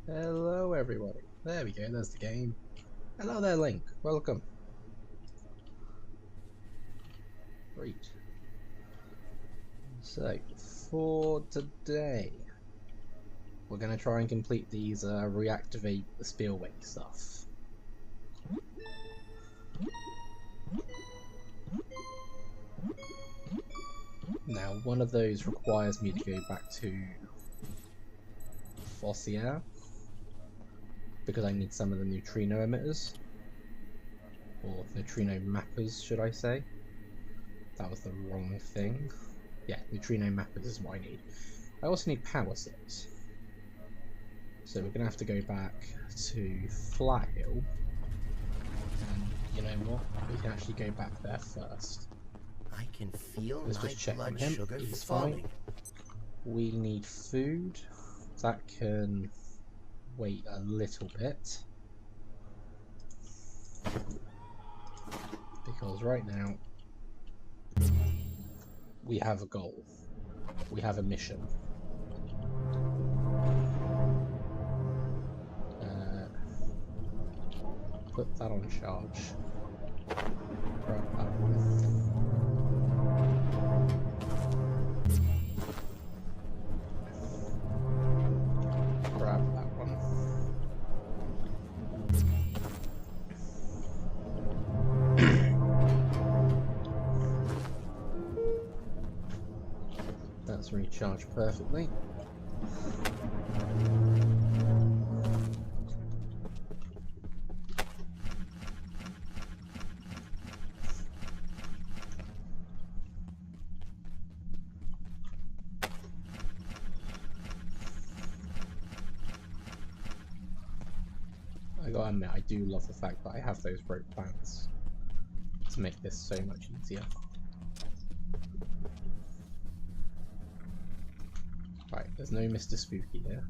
Hello everybody. There we go, there's the game. Hello there, Link. Welcome. Great. So, for today, we're going to try and complete these reactivate the spillway stuff. Now, one of those requires me to go back to Fossier, because I need some of the neutrino emitters, or neutrino mappers, should I say. That was the wrong thing. Yeah, neutrino mappers is what I need. I also need power cells. So we're going to have to go back to Flathill. And you know what? We can actually go back there first. I can feel Let's my just check on blood him. sugar He's falling. fine. We need food. That can wait a little bit. Because right now, we have a goal. We have a mission. Put that on charge. Grab that one. Grab that one. That's recharged perfectly. I gotta admit, I do love the fact that I have those rope plants to make this so much easier. Right, there's no Mr. Spooky here.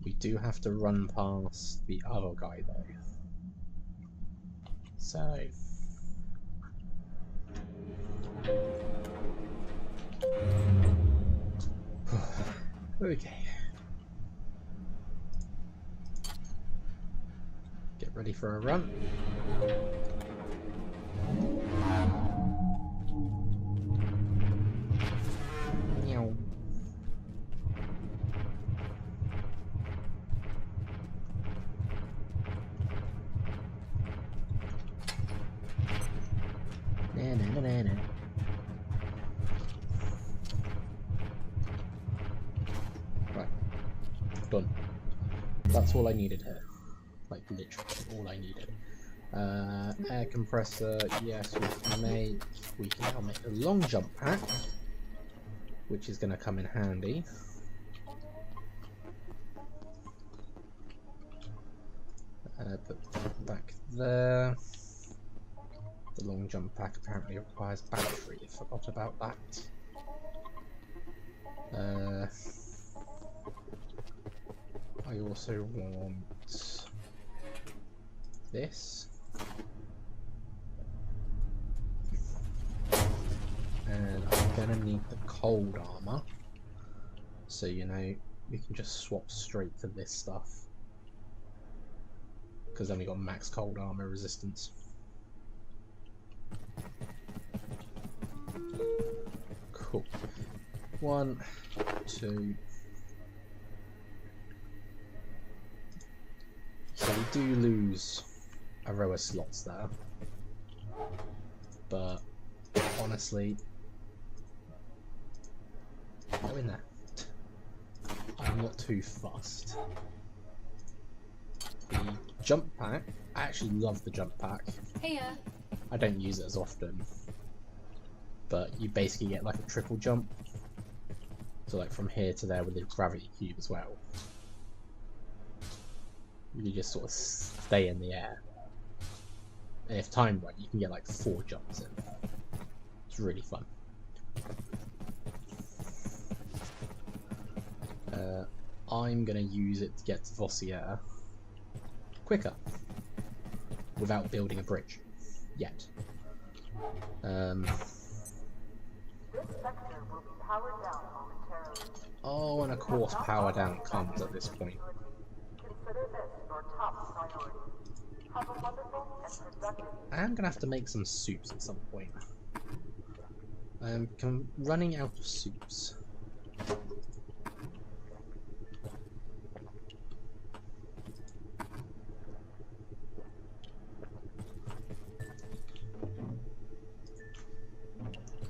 We do have to run past the other guy though. So... okay. Get ready for a run. Meow. Na na na na na. Right. Done. That's all I needed here. Like literally all I needed. Air compressor, yes, we can now make a long jump pack, which is going to come in handy. Put that back there. The long jump pack apparently requires battery. I forgot about that. I also want this. And I'm gonna need the cold armor, so you know we can just swap straight to this stuff, because then we got max cold armor resistance. Cool. 1, 2. So we do lose a row of slots there, but honestly, go in there. I'm not too fussed. The jump pack, I actually love the jump pack. Heya. I don't use it as often, but you basically get like a triple jump. So like from here to there with the gravity cube as well. You just sort of stay in the air. And if timed right, you can get like 4 jumps in. It's really fun. I'm going to use it to get to Vossier quicker, without building a bridge, yet. sector will be powered down momentarily. Oh, and of course power down comes at this point. Consider this your top priority. Have a wonderful and productive I am going to have to make some soups at some point. I'm running out of soups.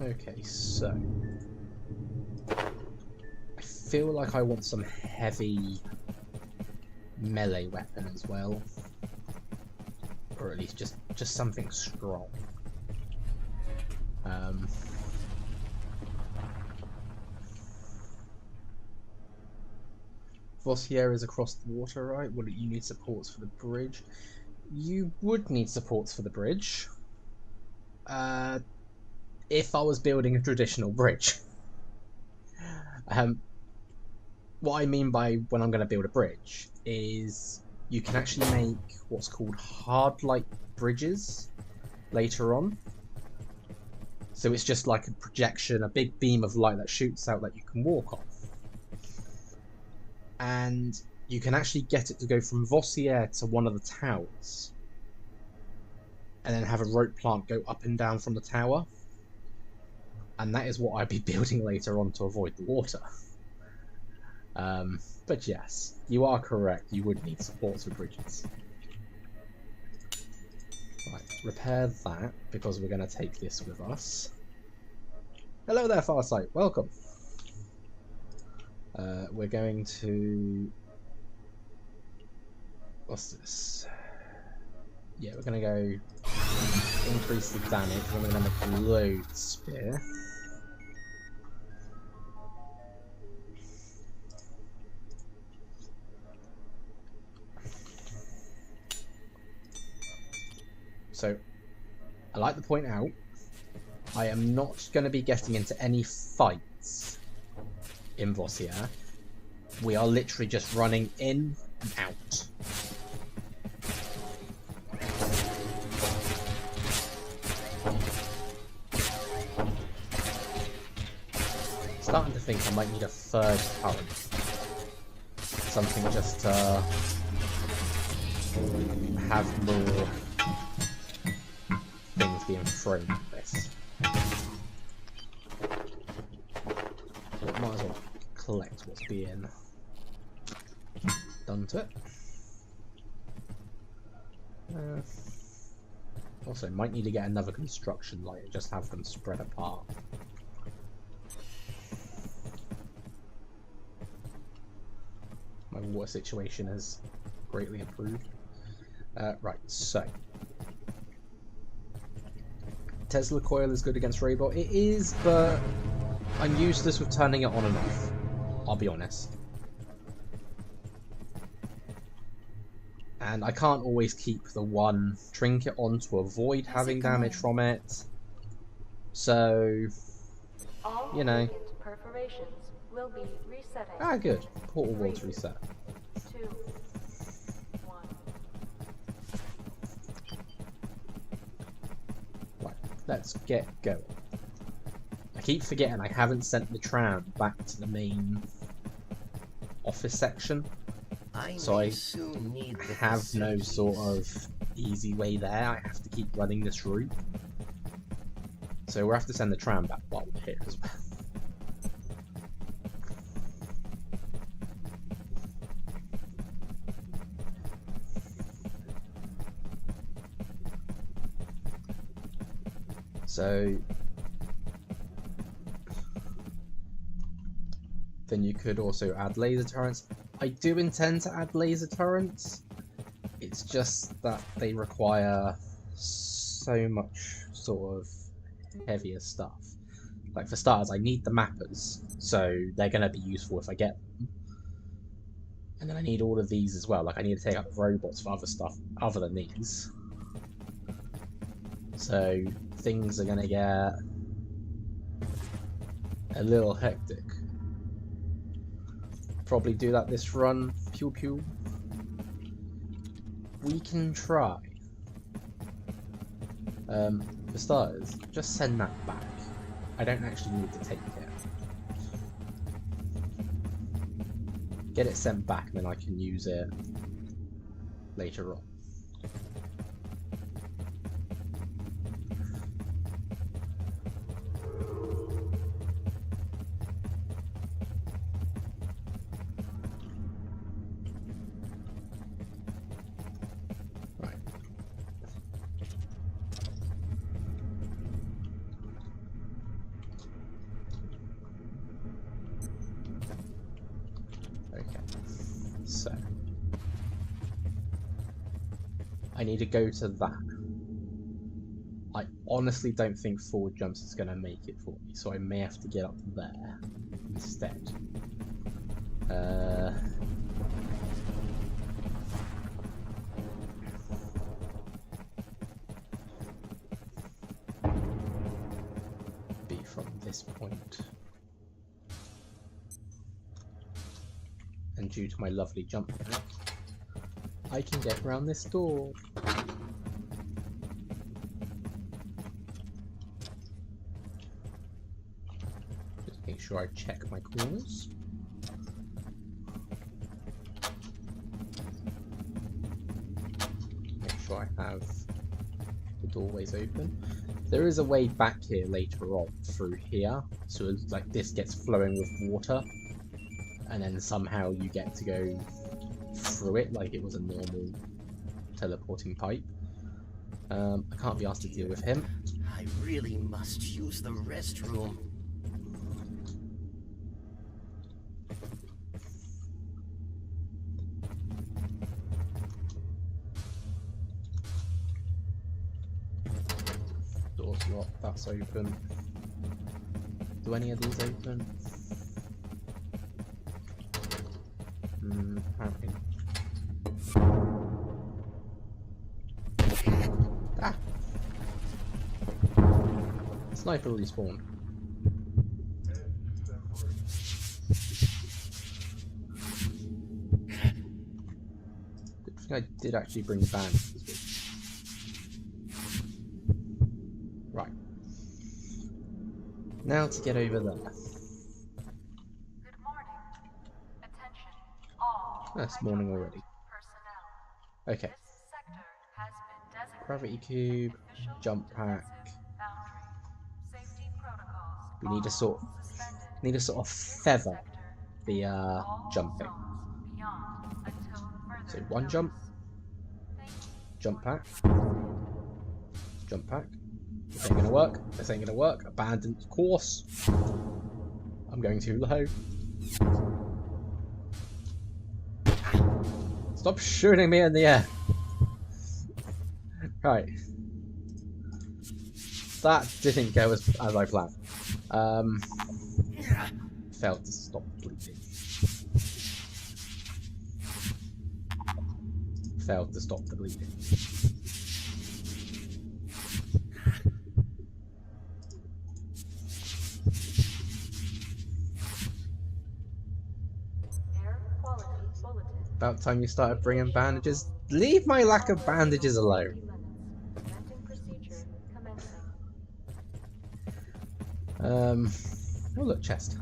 Okay, so I feel like I want some heavy melee weapon as well, or at least just something strong. Vossier is across the water, right? Would you need supports for the bridge? You would need supports for the bridge. If I was building a traditional bridge. What I mean by when I'm going to build a bridge is you can actually make what's called hard light bridges later on. So it's just like a projection, a big beam of light that shoots out that you can walk on. And you can actually get it to go from Vossier to one of the towers. And then have a rope plant go up and down from the tower. And that is what I'd be building later on to avoid the water. But yes, you are correct. You would need supports for bridges. Right, repair that, because we're going to take this with us. Hello there, Farsight. Welcome. We're going to... What's this? Yeah, we're going to go increase the damage, and we're going to make a load spear. So, I like to point out, I am not going to be getting into any fights in Vossier. We are literally just running in and out. Starting to think I might need a third current. Something just to have more things being thrown at this. But might as well collect what's being done to it. Also, might need to get another construction light and just have them spread apart. My water situation has greatly improved. Right, so Tesla coil is good against robot. It is, but I'm useless with turning it on and off. I'll be honest. And I can't always keep the one trinket on to avoid having damage from it. So, you know. Perforations will be resetting. Ah, good. Portal walls reset. 2, 1. Right, let's get going. I keep forgetting I haven't sent the tram back to the main office section. So I have no sort of easy way there. I have to keep running this route. So we'll have to send the tram back while we're here as well. So then you could also add laser turrets. I do intend to add laser turrets. It's just that they require so much sort of heavier stuff. Like for starters, I need the mappers, so they're going to be useful if I get them. And then I need all of these as well. Like I need to take out the robots for other stuff other than these. So things are going to get a little hectic. Probably do that this run. Pew pew. We can try. For starters, just send that back. I don't actually need to take it. Get it sent back, and then I can use it later on. Right. Okay. So I need to go to that. I honestly don't think forward jumps is going to make it for me, so I may have to get up there instead. Be from this point. And due to my lovely jump pack, I can get around this door. Just make sure I check my corners. Make sure I have the doorways open. There is a way back here later on through here, so it's like this gets flowing with water, and then somehow you get to go through it like it was a normal teleporting pipe. I can't be asked to deal with him. I really must use the restroom. Door's locked, that's open. Do any of these open? Apparently. Ah! Sniper respawned. Good thing I did actually bring bandages with me. Right. Now to get over there. Good morning. Attention, all. That's morning already. Personnel. Okay. This sector has been designated Gravity cube, official jump pack. defensive boundary. Safety protocols. We need to all sort suspended. feather the All jumping. zones beyond until further So one jump, notice. jump pack, jump pack. This ain't gonna work. This ain't gonna work. Abandoned course. I'm going too low. Stop shooting me in the air. Right. That didn't go as I planned. Failed to stop bleeding. Failed to stop the bleeding. Air quality bulletin. About time you started bringing bandages. Leave my lack of bandages alone. Preventing procedure commencing. Oh look, chest.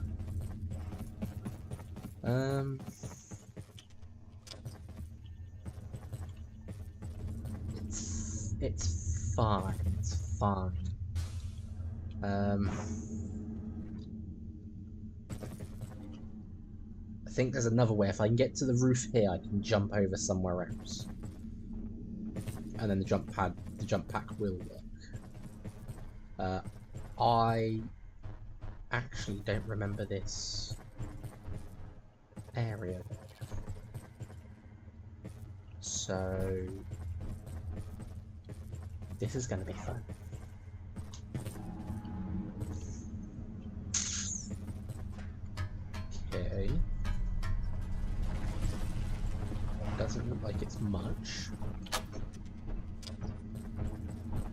It's fine. It's fine. I think there's another way. If I can get to the roof here, I can jump over somewhere else, and then the jump pack will work. I actually don't remember this area, so this is going to be fun. Okay. Doesn't look like it's much.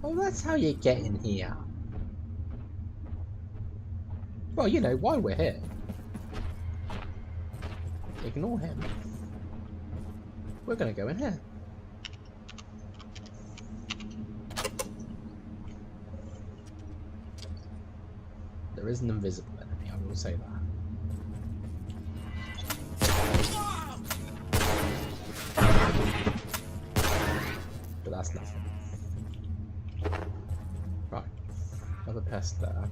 Oh, that's how you get in here. Well, you know why we're here. Ignore him. We're gonna go in here. The There is an invisible enemy, I will say that. But that's nothing. Right, another pest there.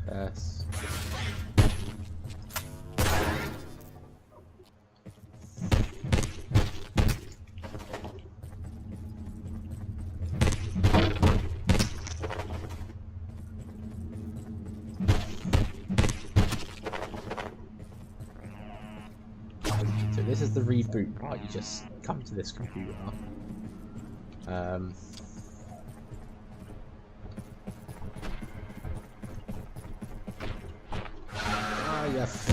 Pest. So this is the reboot part. You just come to this computer. Yes.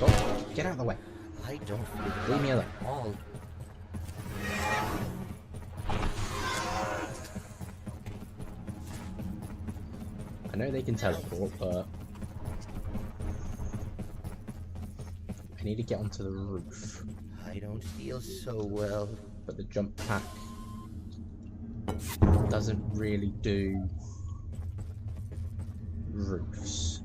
Oh, get out of the way. I don't feel Leave me alone. at all. I know they can teleport, but I need to get onto the roof. I don't feel so well. But the jump pack doesn't really do roofs.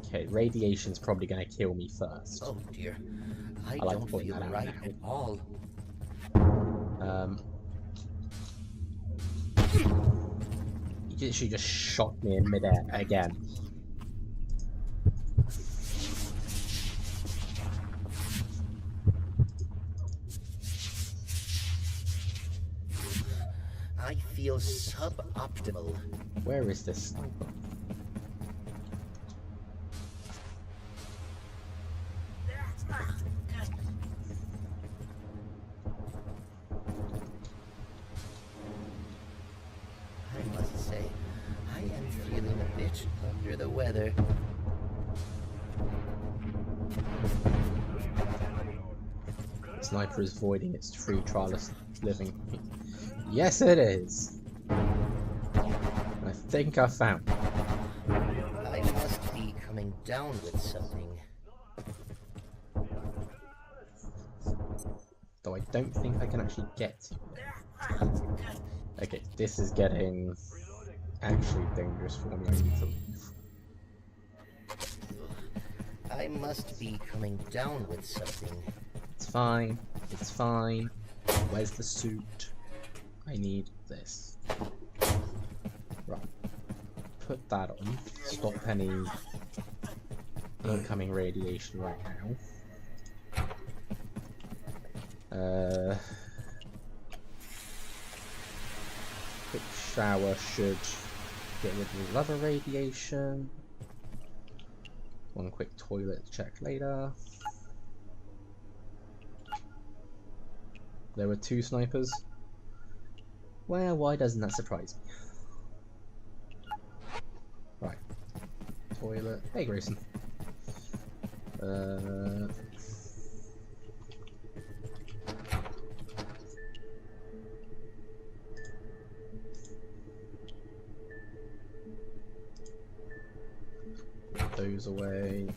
Okay, radiation's probably going to kill me first. Oh dear. I like don't pointing feel that out right now. at all. He literally just shot me in midair again. I feel suboptimal. Where is this sniper? I must say, I am feeling a bit under the weather. Sniper is voiding its free trial of living. Yes, it is. I think I found it. I must be coming down with something. Though I don't think I can actually get to it. Okay, this is getting actually dangerous for me. I need to leave. I must be coming down with something. It's fine. It's fine. Where's the suit? I need this. Right. Put that on. Stop any incoming radiation right now. Quick shower should get rid of the other radiation. One quick toilet check later. There were 2 snipers. Well, why doesn't that surprise me? Right. Toilet. Hey, Grayson. Put those away.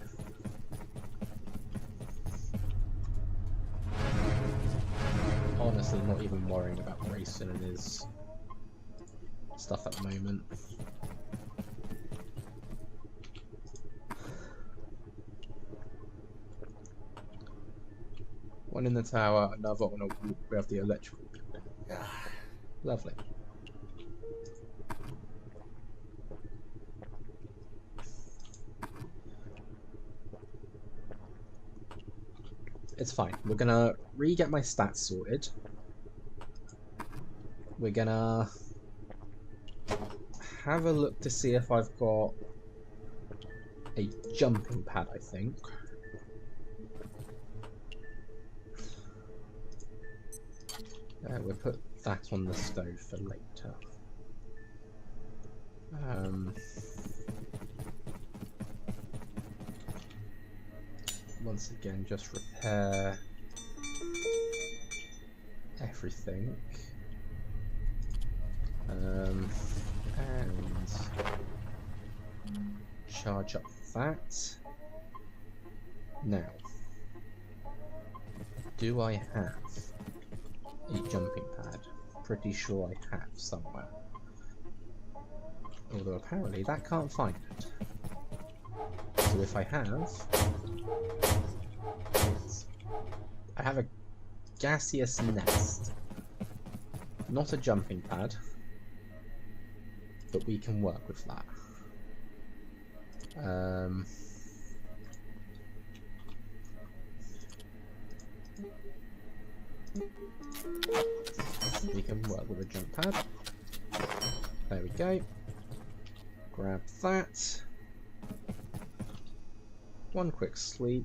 Honestly, not even worrying about Grayson and his stuff at the moment. One in the tower, another on a wall. We have the electrical building. Lovely. It's fine. We're gonna re-get my stats sorted. We're gonna have a look to see if I've got a jumping pad, I think. We'll put that on the stove for later. Once again, just repair everything. And charge up that. Now, do I have a jumping pad? Pretty sure I have somewhere. Although apparently that can't find it. So if I have, I have a gaseous nest. Not a jumping pad, but we can work with that. We can work with a jump pad. There we go. Grab that. One quick sleep.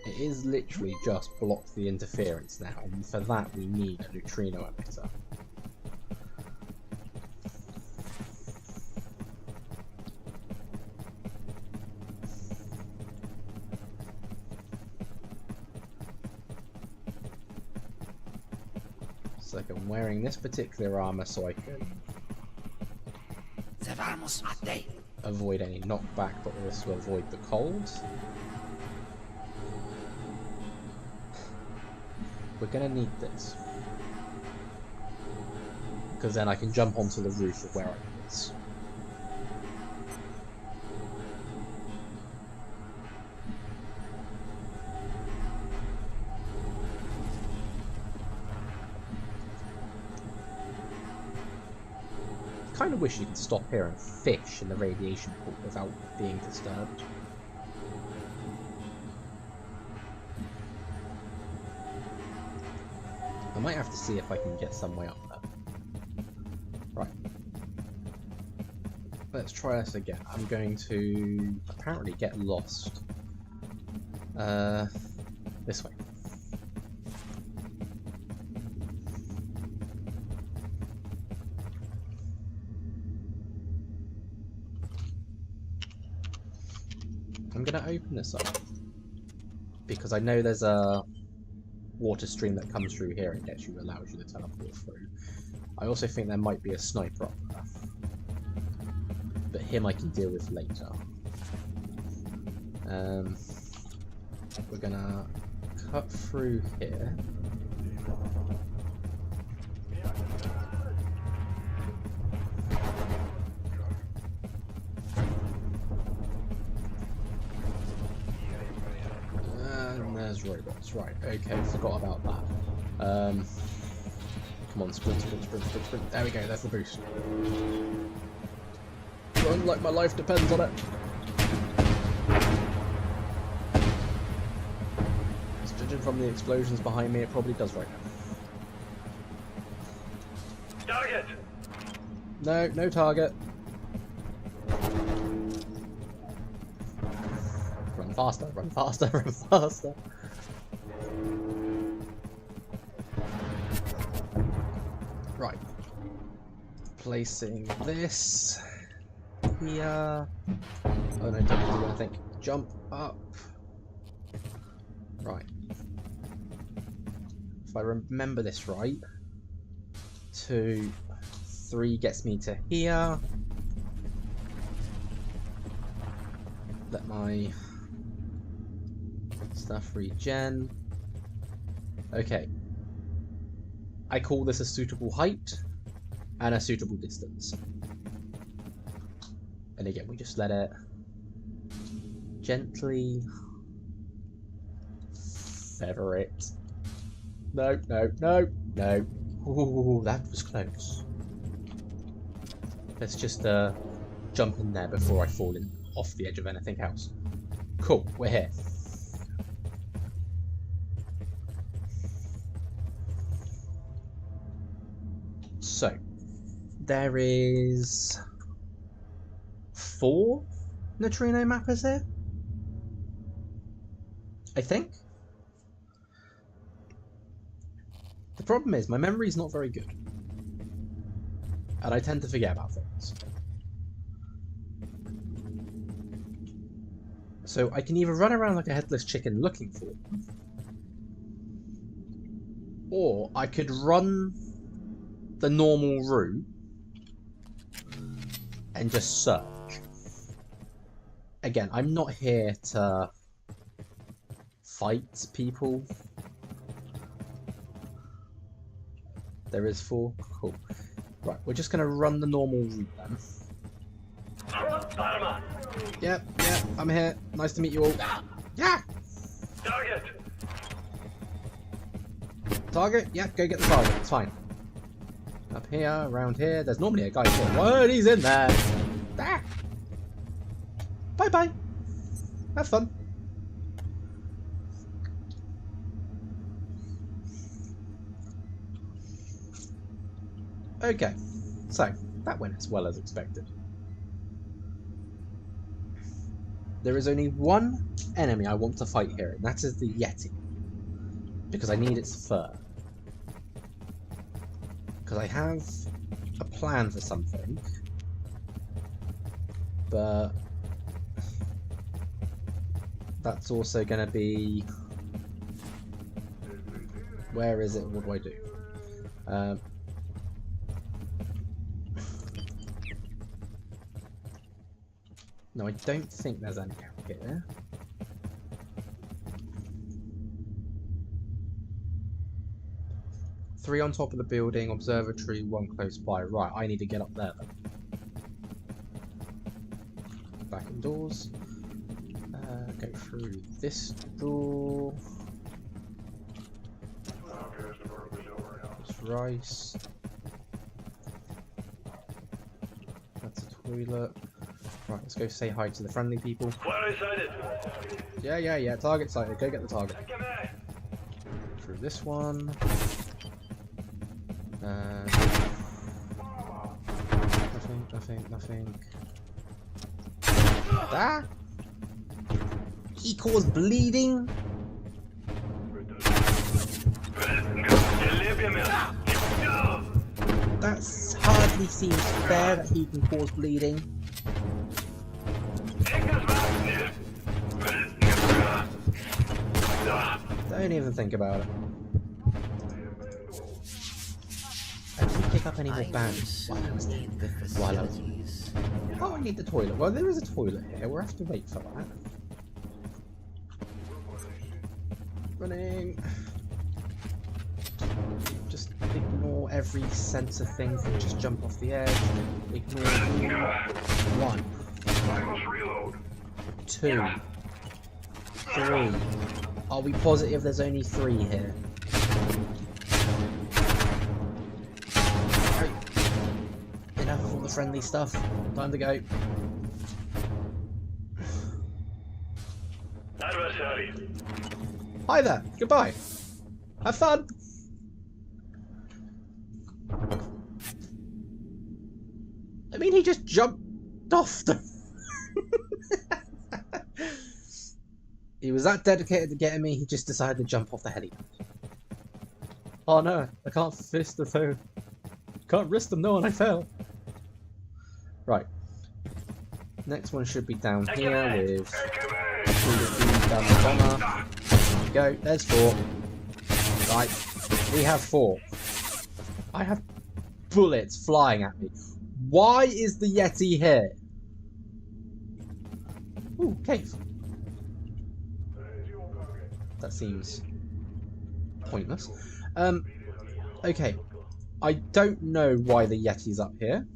It is literally just blocked the interference now, and for that we need a neutrino emitter. It's like I'm wearing this particular armor so I can avoid any knockback, but also avoid the cold. We're gonna need this, because then I can jump onto the roof of where I was. I kind of wish you could stop here and fish in the radiation pool without being disturbed. I might have to see if I can get some way up there. Right. Let's try this again. I'm going to apparently get lost. This way. I'm going to open this up because I know there's a water stream that comes through here and allows you to teleport through. I also think there might be a sniper up there, but him I can deal with later. We're gonna cut through here. Robots, right, okay, forgot about that. Come on, sprint, sprint, sprint, sprint, sprint. There we go, there's the boost. Run like my life depends on it. Judging from the explosions behind me, it probably does right now. Target! No, no target. Run faster, run faster, run faster. Right. Placing this here. Oh no, don't do anything. Jump up. Right. If I remember this right, 2, 3 gets me to here. Let my stuff regen. Okay. I call this a suitable height and a suitable distance. And again, we just let it gently feather it. No, no, no, no. Ooh, that was close. Let's just jump in there before I fall in off the edge of anything else. Cool, we're here. So, there is 4 neutrino mappers here, I think. The problem is my memory is not very good, and I tend to forget about things. So I can either run around like a headless chicken looking for them, Or I could run the normal route and just search. Again, I'm not here to fight people. There is 4. Cool. Right, we're just gonna run the normal route then. Yep, I'm here. Nice to meet you all. Yeah! Target? Yeah, go get the target. It's fine. Up here, around here. There's normally a guy here. What? He's in there. Ah! Bye-bye. Have fun. Okay, so that went as well as expected. There is only one enemy I want to fight here, and that is the Yeti. Because I need its fur. Because I have a plan for something. But that's also going to be... Where is it? What do I do? No, I don't think there's any out here. Three on top of the building, observatory, 1 close by. Right, I need to get up there then. Back indoors. Go through this door. There's rice. That's a toilet. Right, let's go say hi to the friendly people. Yeah. Target sighted. Go get the target. Through this one. Nothing. Ah! He caused bleeding? That hardly seems fair that he can cause bleeding. Don't even think about it. I didn't pick up any more bands while I was... Oh, I need the toilet. Well, there is a toilet here. We'll have to wait for that. Running. Just ignore every sensor thing. Just jump off the edge. Ignore 1, 2, 3. Are we positive there's only 3 here? Right. Enough of all the friendly stuff. Time to go. Hi there. Goodbye. Have fun. I mean, he just jumped off the... He was that dedicated to getting me, he just decided to jump off the helipad. Oh no, I can't fist the phone. Can't risk them knowing I fell. Right. Next one should be down here with... down the corner. There we go, there's 4. Right, we have 4. I have bullets flying at me. Why is the Yeti here? Ooh, cave. That seems pointless. Okay. I don't know why the Yeti's up here.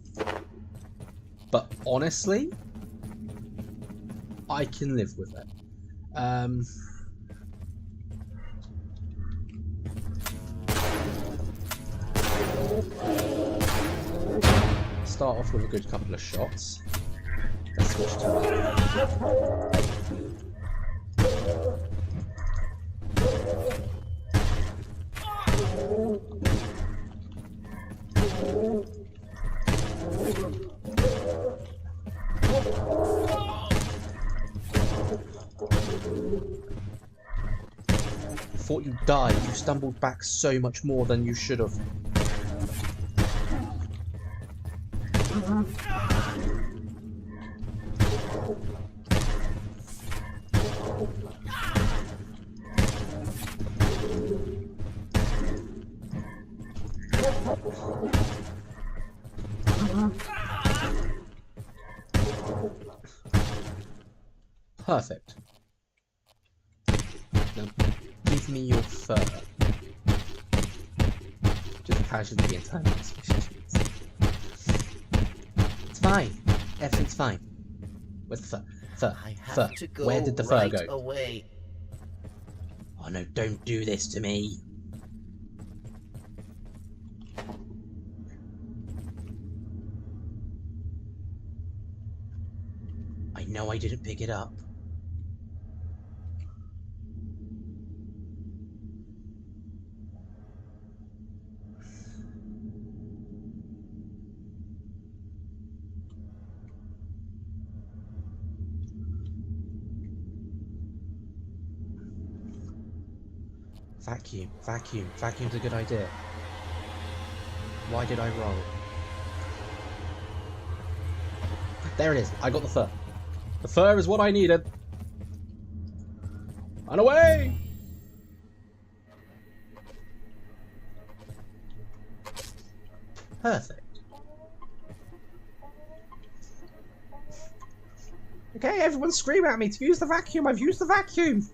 But honestly, I can live with it. Start off with a good couple of shots. Let's switch to... Thought you died. You stumbled back so much more than you should have. Perfect. Now, give me your fur. Just casually internal suspicions. It's fine. Everything's fine. Where's the fur? Fur. I have Fur. to go Where did the right fur go? away. Oh no, don't do this to me. I know I didn't pick it up. Vacuum, vacuum, vacuum's a good idea. Why did I roll? There it is, I got the fur. The fur is what I needed. And away! Perfect. Okay, everyone scream at me to use the vacuum. I've used the vacuum.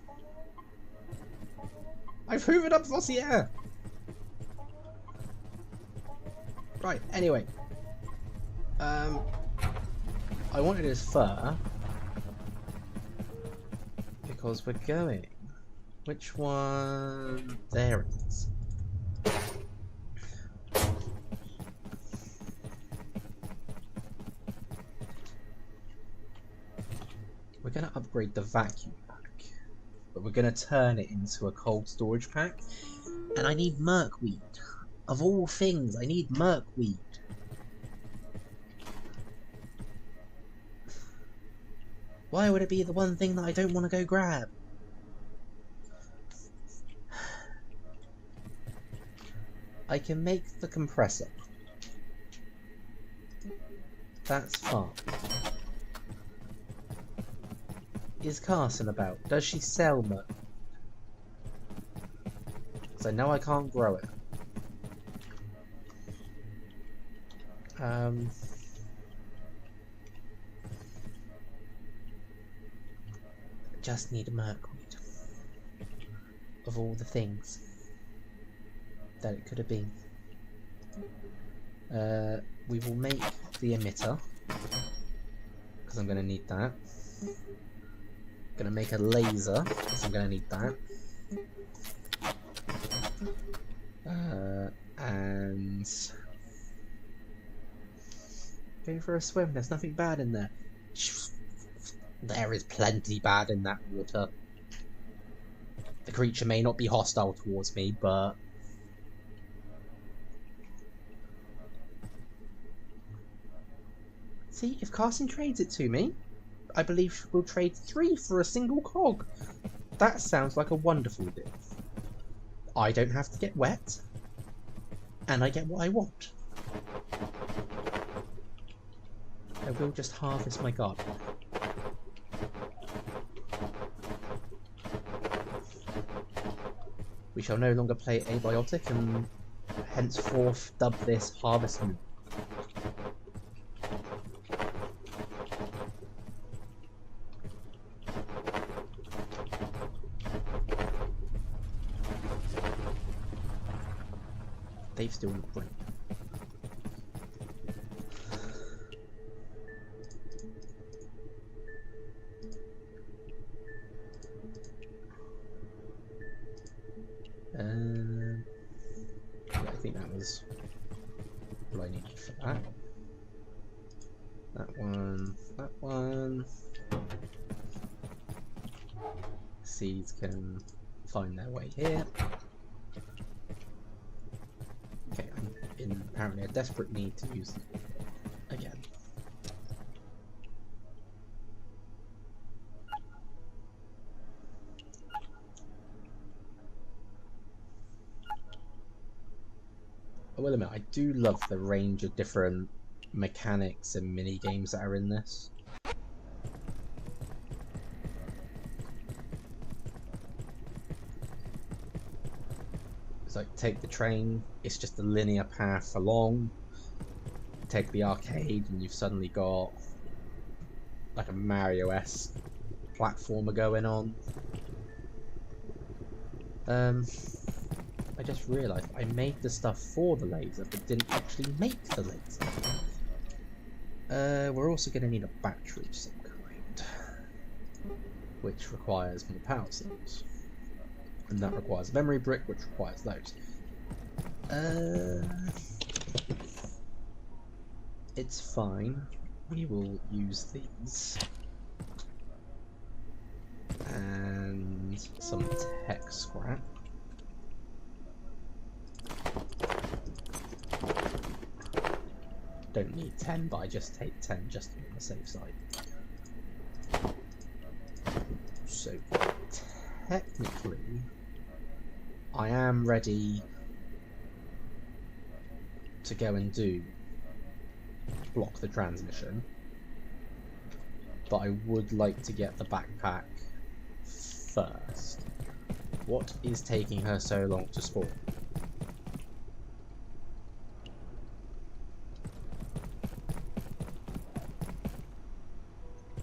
I've hoovered up Vossier. Right, anyway. I wanted his fur. Because we're going. Which one? There it is. We're going to upgrade the vacuum pack. But we're going to turn it into a cold storage pack. And I need merkweed. Of all things, I need merkweed. Why would it be the one thing that I don't want to go grab? I can make the compressor. That's fine. Is Carson about? Does she sell merk? Because I know I can't grow it. Just need a merkweed. Of all the things that it could have been. We will make the emitter. Because I'm going to need that. Gonna make a laser, because I'm gonna need that. And go for a swim. There's nothing bad in there. There is plenty bad in that water. The creature may not be hostile towards me, but see, if Carson trades it to me, I believe we'll trade 3 for a single cog. That sounds like a wonderful deal. I don't have to get wet, and I get what I want. I will just harvest my garden. We shall no longer play Abiotic, and henceforth dub this Harvest Moon. They've still not played. Yeah, I think that was all I needed for that. That one, that one. Seeds can find their way here. Okay, I'm in apparently a desperate need to use them again. I will admit, I do love the range of different mechanics and mini games that are in this. So take the train, it's just a linear path along. Take the arcade and you've suddenly got like a Mario-esque platformer going on. I just realised I made the stuff for the laser but didn't actually make the laser. We're also going to need a battery of some kind, which requires more power cells. And that requires a memory brick, which requires those. It's fine. We will use these. And some tech scrap. Don't need 10, but I just take 10 just to be on the safe side. So, technically, I am ready to go and block the transmission, but I would like to get the backpack first. What is taking her so long to spawn?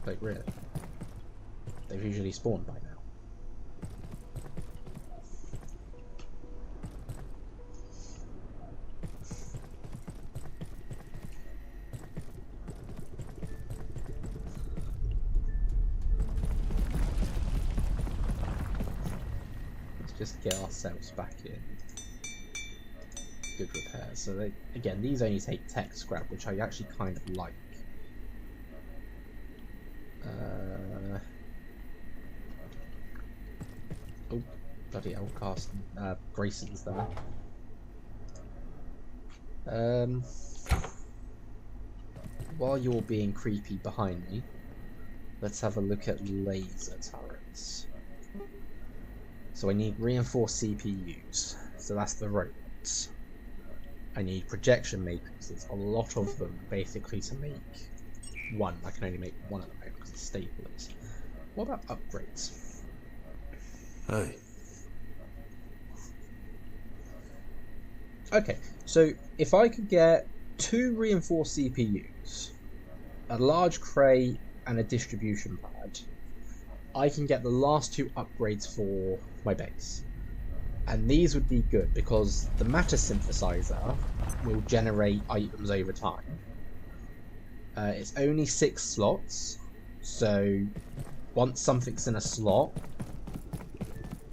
Like, really? They've usually spawned by now. Let's just get ourselves back in good repair. So they, again, these only take tech scrap, which I actually kind of like. Oh, bloody hell, Carsten. Grayson's there. While you're being creepy behind me, let's have a look at laser turrets. So I need reinforced CPUs. So that's the robots. I need projection makers. There's a lot of them, basically, to make one. I can only make one at the moment because it's staplers. What about upgrades? Hey. Okay, so if I could get 2 reinforced CPUs, a large crate, and a distribution pad, I can get the last 2 upgrades for my base. And these would be good because the matter synthesizer will generate items over time. It's only 6 slots, so once something's in a slot,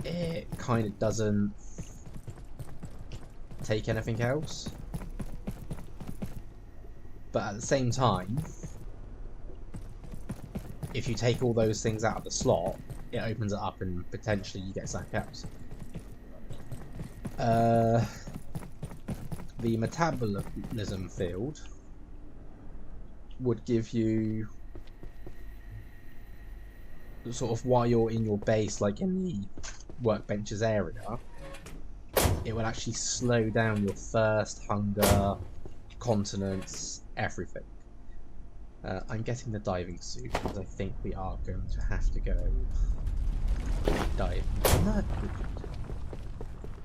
it kind of doesn't take anything else. But at the same time, if you take all those things out of the slot, it opens it up and potentially you get something else. The metabolism field would give you sort of while you're in your base, like in the workbenches area, it will actually slow down your thirst, hunger, continence, everything. I'm getting the diving suit because I think we are going to have to go dive. No,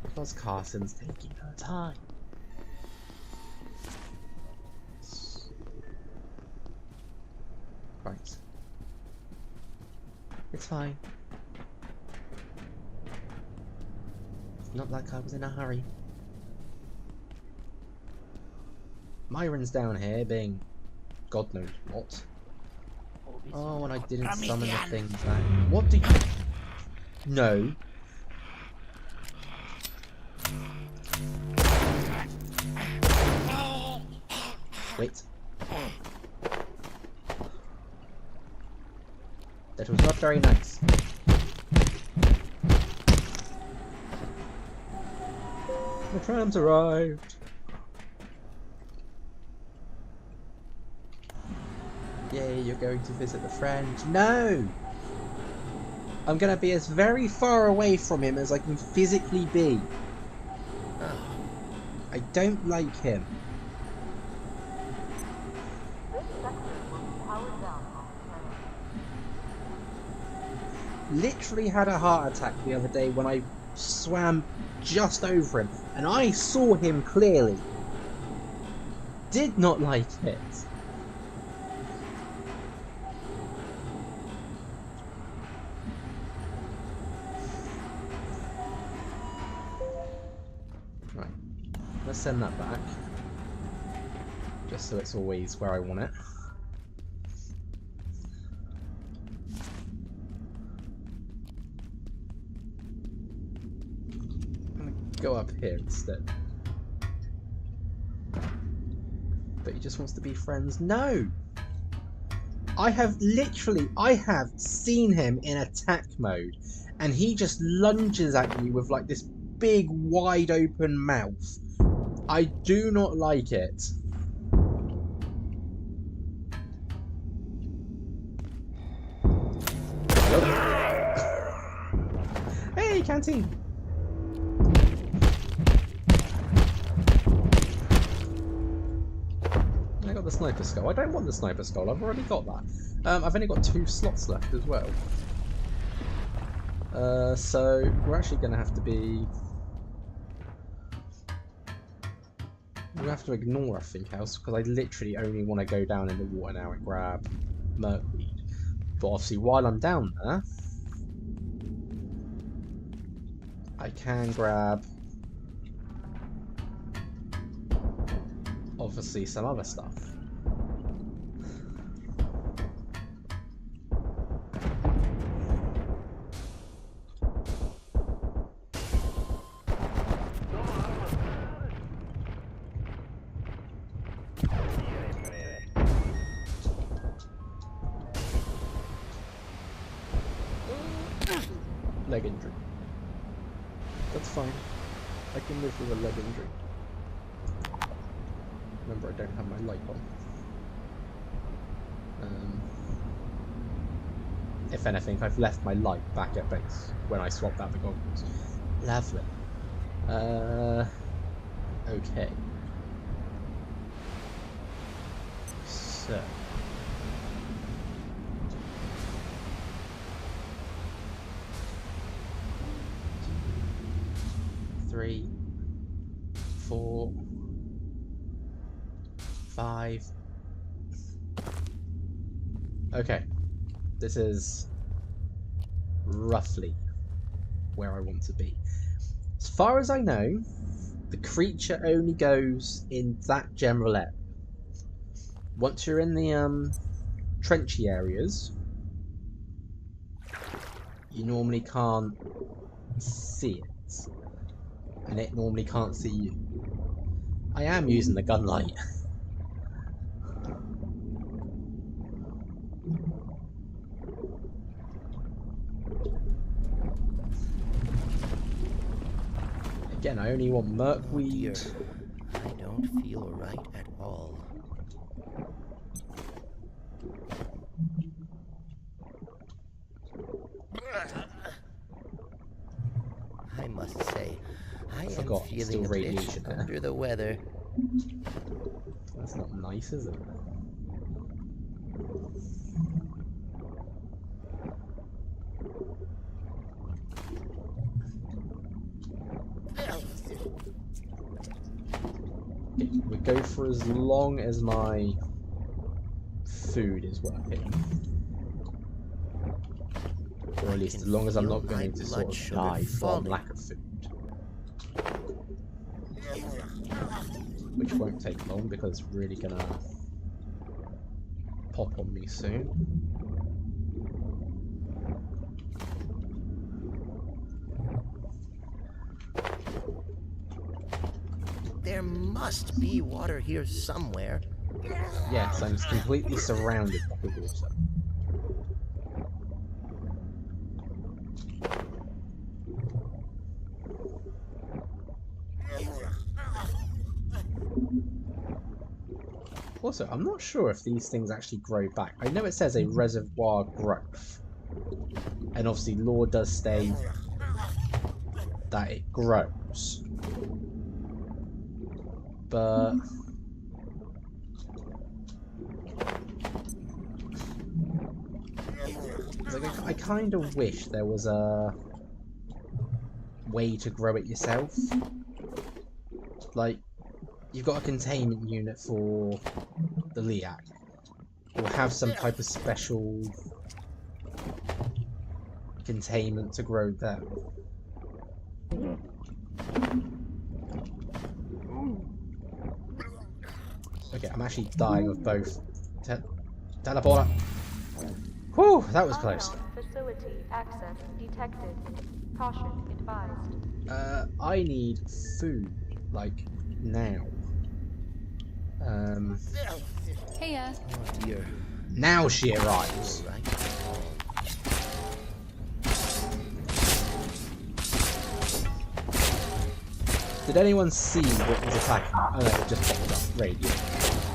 because Carson's taking her time. Right. It's fine. It's not like I was in a hurry. Myron's down here being God knows what. Oh, and I didn't summon the things that... What do you... No. Wait. That was not very nice. The tram's arrived. Yay, you're going to visit the friend. No! I'm going to be as very far away from him as I can physically be. I don't like him. This sector will be powered down momentarily. Literally had a heart attack the other day when I swam just over him, and I saw him clearly. Did not like it. Right, let's send that back. Just so it's always where I want it. Go up here instead. But he just wants to be friends. No! I have seen him in attack mode, and he just lunges at you with like this big wide open mouth. I do not like it. Hey, canteen! I got the sniper skull. I don't want the sniper skull. I've already got that. I've only got 2 slots left as well. So we're actually going to have to be... We'll have to ignore everything else because I literally only want to go down in the water now and grab merkweed. But obviously while I'm down there, I can grab obviously some other stuff. Leg injury. That's fine. I can live with a leg injury. Remember, I don't have my light on. If anything, I've left my light back at base when I swapped out the goggles. Lovely. Okay. So. 3, 4, 5. Okay, this is roughly where I want to be. As far as I know, the creature only goes in that general area. Once you're in the trenchy areas, you normally can't see it. And it normally can't see you. I am using the gun light. Again, I only want merkweed. Oh, I don't feel right at all. I must say, I am feeling a bit under the weather. That's not nice, is it? We go for as long as my food is working. Or at least as long as I'm not going to sort of die from lack of food. Which won't take long because it's really gonna pop on me soon. There must be water here somewhere. Yes, I'm completely surrounded by water. Also, I'm not sure if these things actually grow back. I know it says a reservoir growth. And obviously lore does state that it grows. But like, I kind of wish there was a way to grow it yourself. Like, you've got a containment unit for the LEAC, or have some type of special containment to grow them. Okay, I'm actually dying of both. Teleporter! Whew, that was close. Facility access detected. Caution advised. I need food, like, now. Heya. Oh dear. Now she arrives. Right. Did anyone see what was attacking? Oh no, it just popped up. Radio.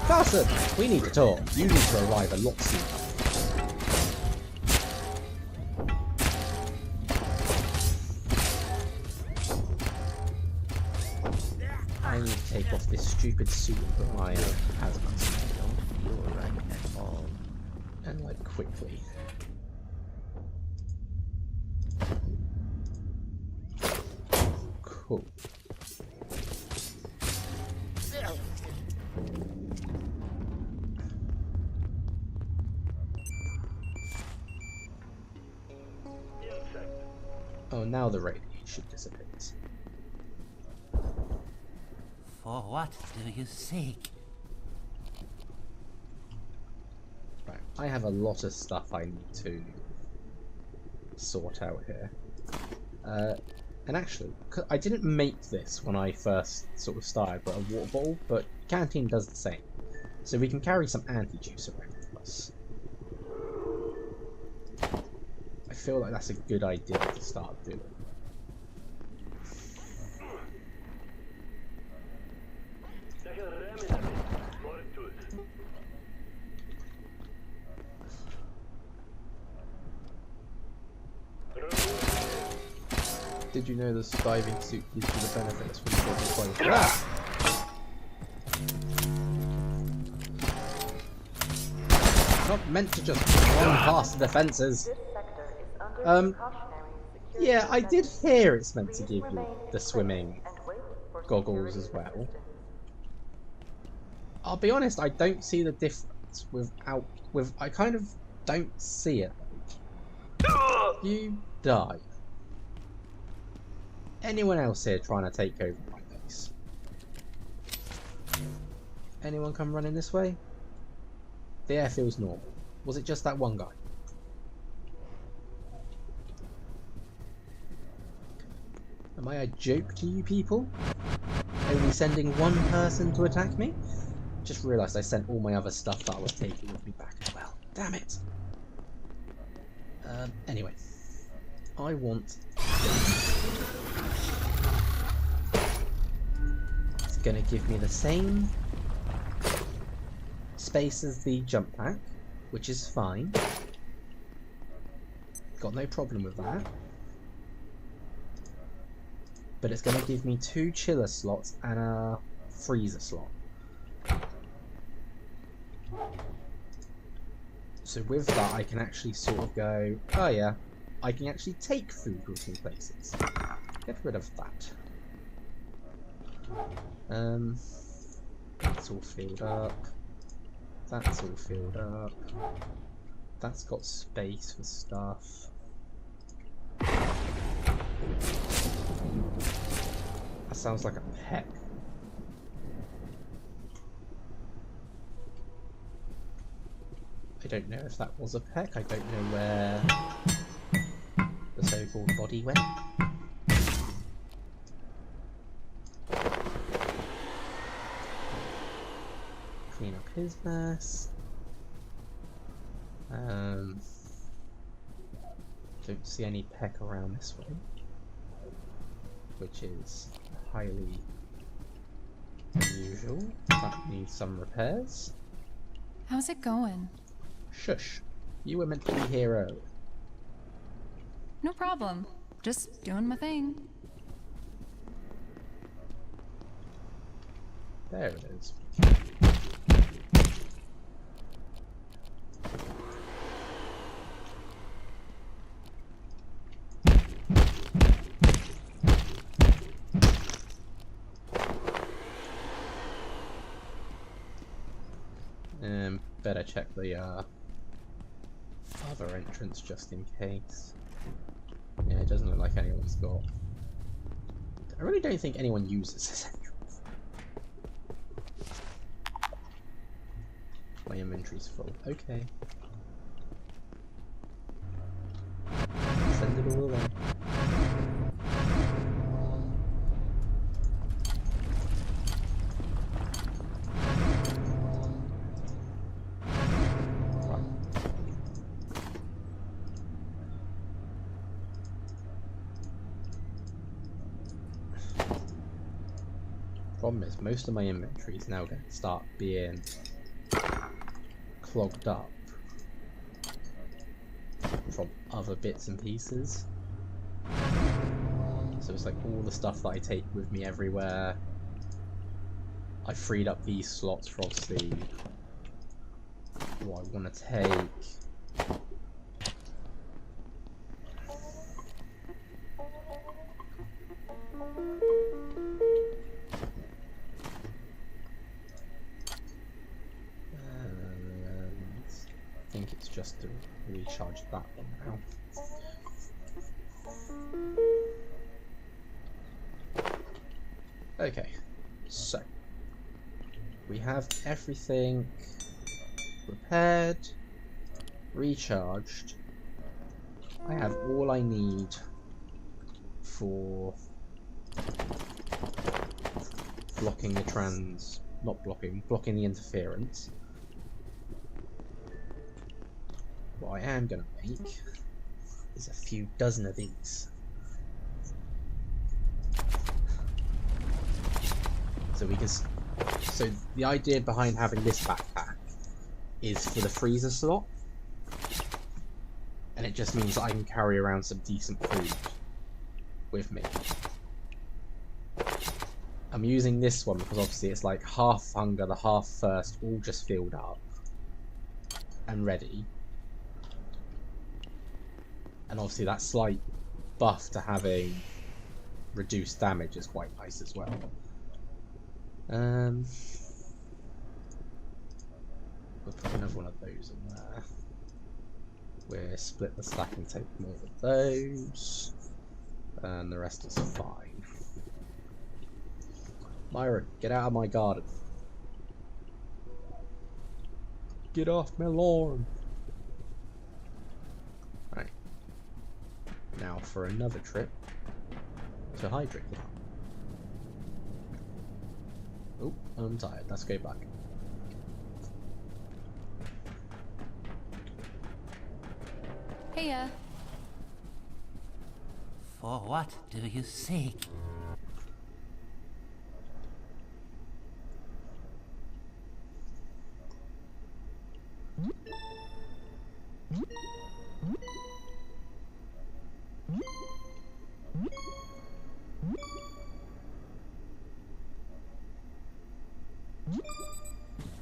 Carson, we need to talk. You need to arrive a lot sooner. I need to take off this stupid suit and put my hazmat suit. Don't feel right at all. And like quickly. Cool. Oh, now the radiation dissipates. For what do you seek? Right, I have a lot of stuff I need to sort out here. And actually, I didn't make this when I first sort of started, but a water bottle, but Canteen does the same. So we can carry some anti-juice around with us. I feel like that's a good idea to start doing. Did you know the diving suit gives you the benefits from the clothes? Ah! Not meant to just run past the defences. Yeah, I did hear it's meant to give you the swimming goggles as well. I'll be honest, I don't see the difference I kind of don't see it. You die. Anyone else here trying to take over my base? Anyone come running this way? The air feels normal. Was it just that one guy? Am I a joke to you people? Only sending one person to attack me? Just realised I sent all my other stuff that I was taking with me back as well. Damn it! Anyway. I want this. It's gonna give me the same space as the jump pack, which is fine. Got no problem with that. But it's going to give me 2 chiller slots and a freezer slot. So with that I can actually sort of go, oh yeah, I can actually take food between places. Get rid of that. That's all filled up. That's all filled up. That's got space for stuff. That sounds like a peck. I don't know if that was a peck. I don't know where the so-called body went. Clean up his mess. Don't see any peck around this way, which is highly unusual. That needs some repairs. How's it going? Shush. You were meant to be here early. No problem. Just doing my thing. There it is. check the other entrance just in case. Yeah, it doesn't look like anyone's got... I really don't think anyone uses this entrance. My inventory's full. Okay. Send it all away. Problem is, most of my inventory is now going to start being clogged up from other bits and pieces. So it's like all the stuff that I take with me everywhere. I freed up these slots for obviously what I want to take. I think it's just to recharge that one now. Okay, so we have everything repaired, recharged. I have all I need for blocking the blocking the interference. What I am going to make is a few dozen of these. So we can. So the idea behind having this backpack is for the freezer slot, and it just means that I can carry around some decent food with me. I'm using this one because obviously it's like half hunger, the half thirst, all just filled up and ready. And obviously that slight buff to having reduced damage is quite nice as well. We'll put another one of those in there. We'll split the stack and take more of those. And the rest is fine. Myron, get out of my garden. Get off my lawn. Right. Now for another trip to Hydrate Farm. Oh, I'm tired. Let's go back. Hey, For what do you seek?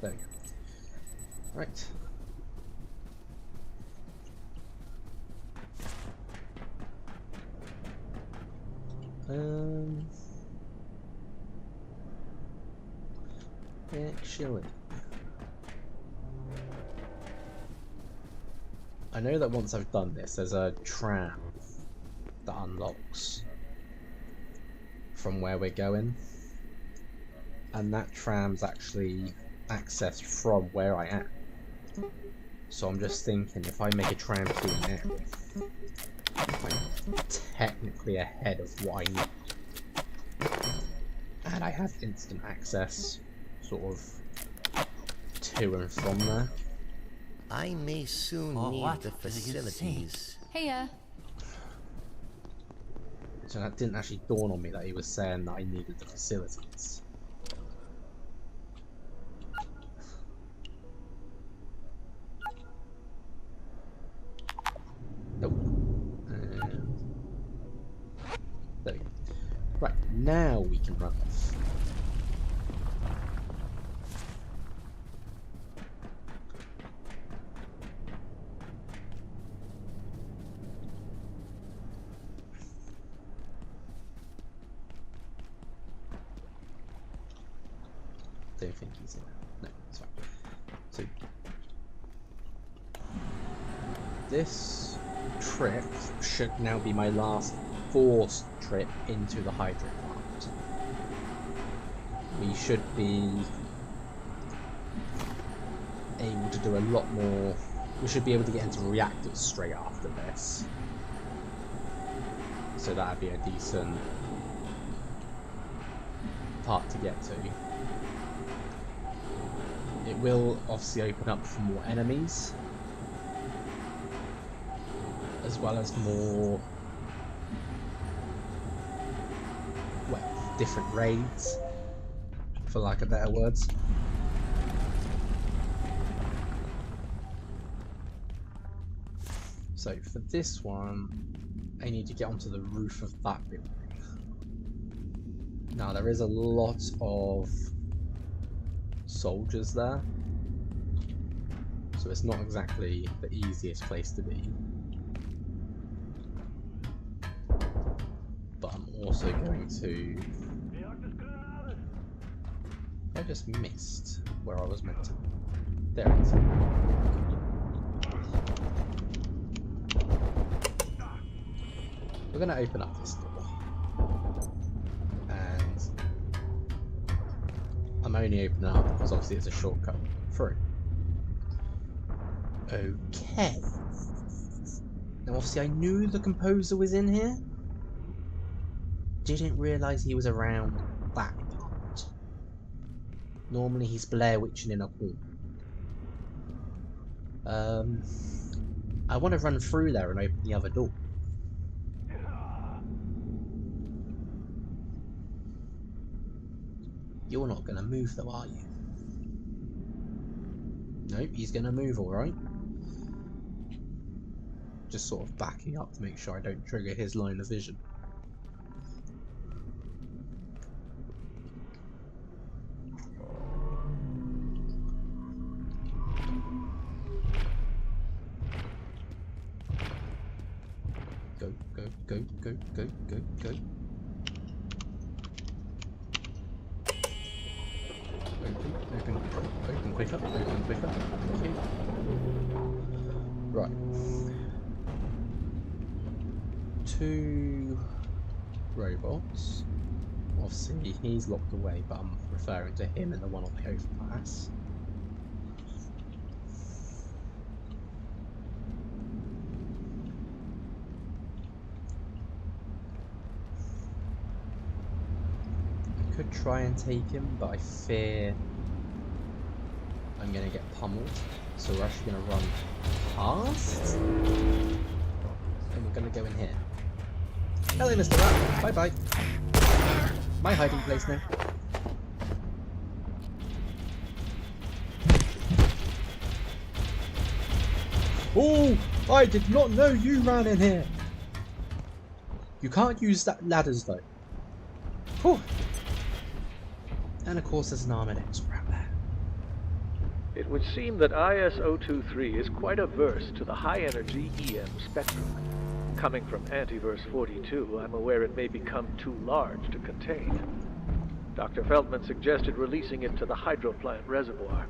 There we go. Right. Actually, I know that once I've done this, there's a tram that unlocks from where we're going, and that tram's actually accessed from where I am. So I'm just thinking, if I make a tram key now, I'm technically ahead of what I need. And I have instant access, sort of, to and from there. I may soon need the facilities. Hey, So that didn't actually dawn on me that he was saying that I needed the facilities. Nope. There we go. Right, now we can run off. Don't think he's in there. No, it's fine. So this trip should now be my last forced trip into the hydro plant. We should be able to do a lot more. We should be able to get into reactors straight after this. So that'd be a decent part to get to. It will obviously open up for more enemies, as well as more, well, different raids, for lack of better words. So for this one, I need to get onto the roof of that building. Now there is a lot of soldiers there, so it's not exactly the easiest place to be. But I'm also going to... I just missed where I was meant to... There it is. We're going to open up this door. And I'm only opening it up because obviously it's a shortcut through. Okay. Now obviously I knew the composer was in here. Didn't realise he was around that part. Normally he's Blair Witching in a corner. I want to run through there and open the other door. You're not going to move though, are you? Nope, he's going to move alright. Just sort of backing up to make sure I don't trigger his line of vision. Go, go, go, go, go, go, go. Open quicker, open quicker. Okay. Right. 2 robots. Obviously he's locked away, but I'm referring to him and the one on the overpass. I could try and take him, but I fear I'm going to get pummeled, so we're actually going to run past, and we're going to go in here. Hello, Mr. Rat. Bye-bye. My hiding place now. Oh, I did not know you ran in here. You can't use that ladders, though. Whew. And of course, there's an armored expert out there. It would seem that IS-023 is quite averse to the high-energy EM spectrum. Coming from Antiverse 42, I'm aware it may become too large to contain. Dr. Feldman suggested releasing it to the hydroplant reservoir.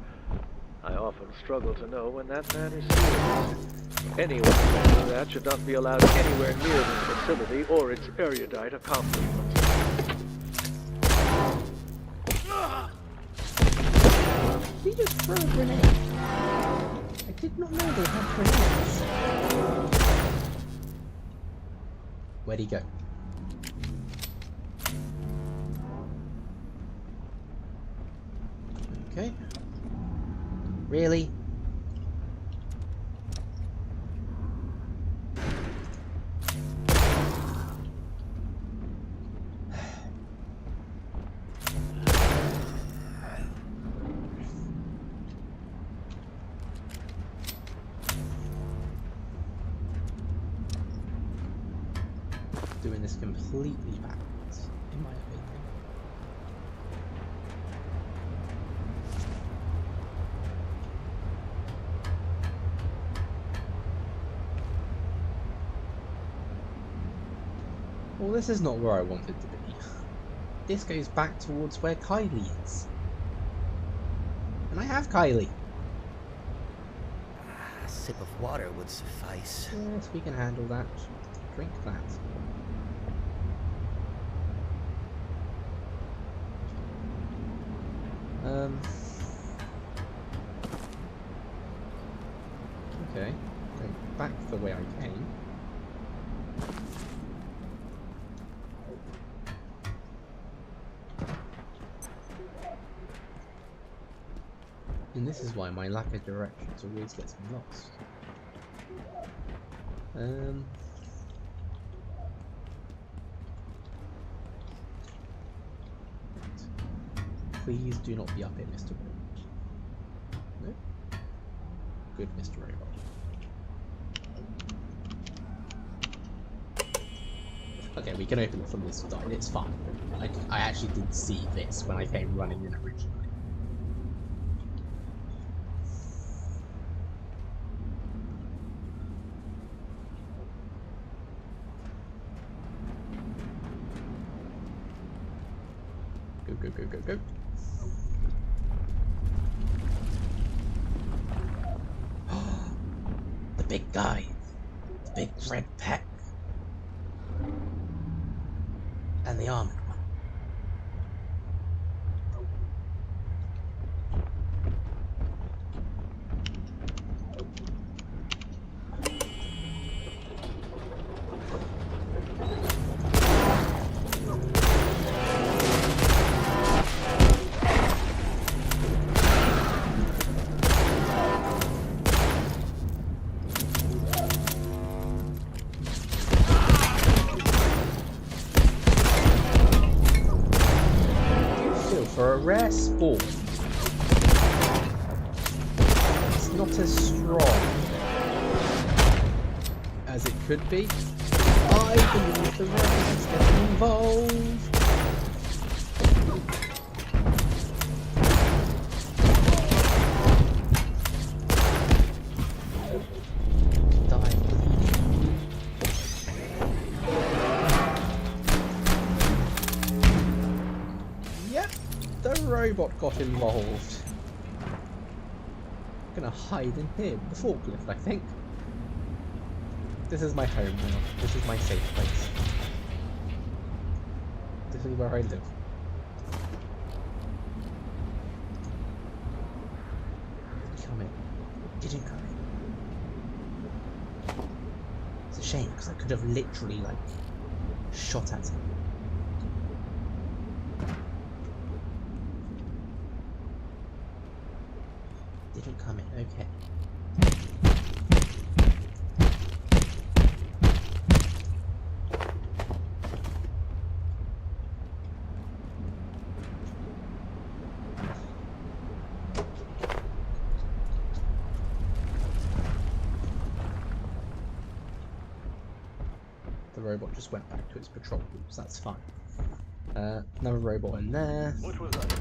I often struggle to know when that man is serious. Anyone like that should not be allowed anywhere near this facility or its erudite accomplishments. Did he just throw a grenade? I did not know they had grenades. Where'd he go? Okay. Really? Doing this completely backwards, in my opinion. Well, this is not where I wanted to be. This goes back towards where Kylie is. And I have Kylie. sip of water would suffice. Yes, we can handle that. Drink that. Okay, go back the way I came. And this is why my lack of directions always gets me lost. Please do not be up here, Mr. Robot. No? Good, Mr. Robot. Okay, we can open it from this side, it's fine. I actually did see this when I came running in originally. Go, go, go, go. The big guy. The big red pack. And the armored one. For a rare spawn, it's not as strong as it could be. I believe the rise is getting involved. Robot got involved. I'm gonna hide in here with the forklift, I think. This is my home now. This is my safe place. This is where I live. Come in. Didn't come in. It's a shame because I could have literally like shot at him. Didn't come in, okay. The robot just went back to its patrol groups, that's fine. Another robot in there. What was that?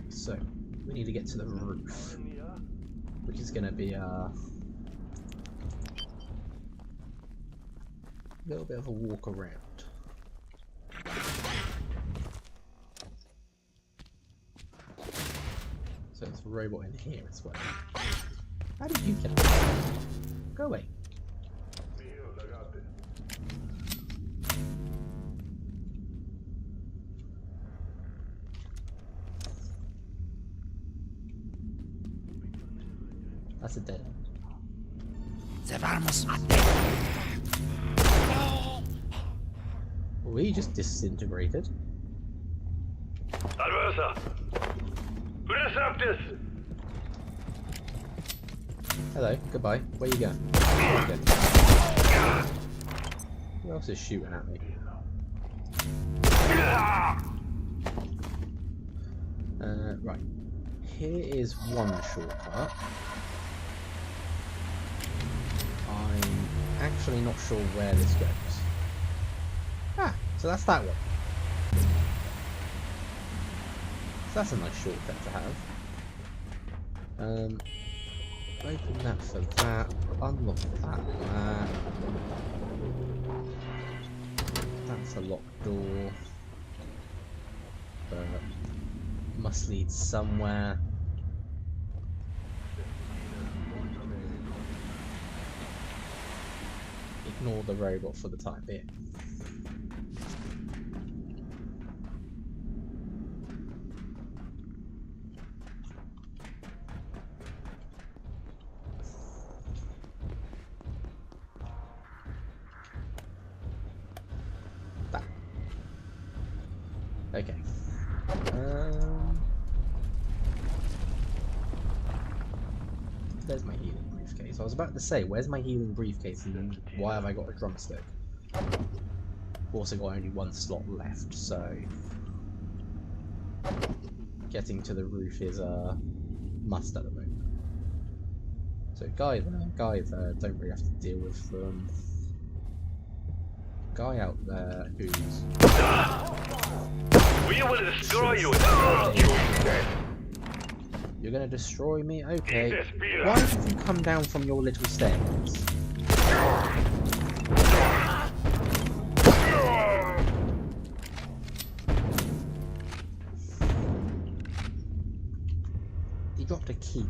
So, we need to get to the roof, which is going to be a little bit of a walk around. So there's a robot in here as well. How did you get up? Go away. That's a dead end. We just disintegrated. Adversa! Receptus! Hello, goodbye. Where you going? Who else is shooting at me? Right. Here is one shortcut. I'm actually not sure where this goes. Ah, so that's that one. So that's a nice shortcut to have. Open that for that. Unlock that. That's a locked door. But must lead somewhere. Ignore the robot for the time being. That. Okay. There's my healing briefcase. I was about to say, where's my healing briefcase and why have I got a drumstick? I've also got only one slot left, so getting to the roof is a must at the moment. So guy there, don't really have to deal with them. Guy out there who's... We will destroy you! You're gonna destroy me? Okay. Why did you come down from your little stairs? He dropped a key.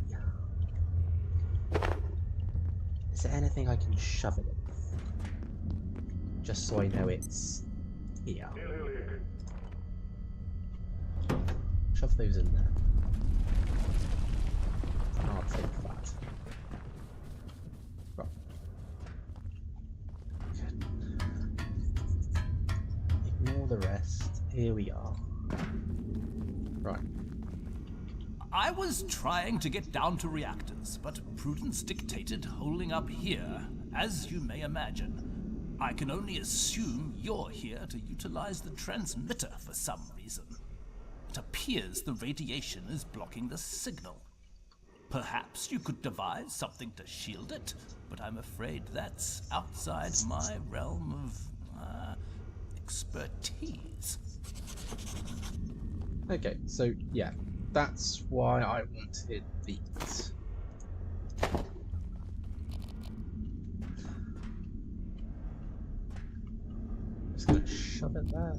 Is there anything I can shove it in? Just so I know it's here. Shove those in there. I'll take that. Right. Good. Ignore the rest. Here we are. Right. I was trying to get down to reactors, but prudence dictated holding up here, as you may imagine. I can only assume you're here to utilize the transmitter for some reason. It appears the radiation is blocking the signal. Perhaps you could devise something to shield it, but I'm afraid that's outside my realm of expertise. Okay, so yeah, that's why I wanted these. Just gonna shove it there.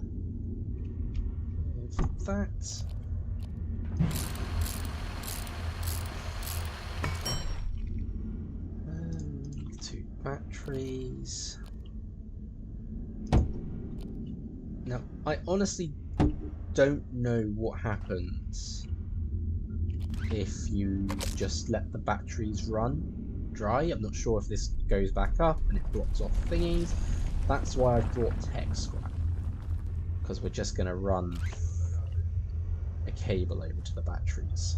With that. Two batteries. Now, I honestly don't know what happens if you just let the batteries run dry. I'm not sure if this goes back up and it blocks off thingies. That's why I brought tech scrap, because we're just going to run a cable over to the batteries.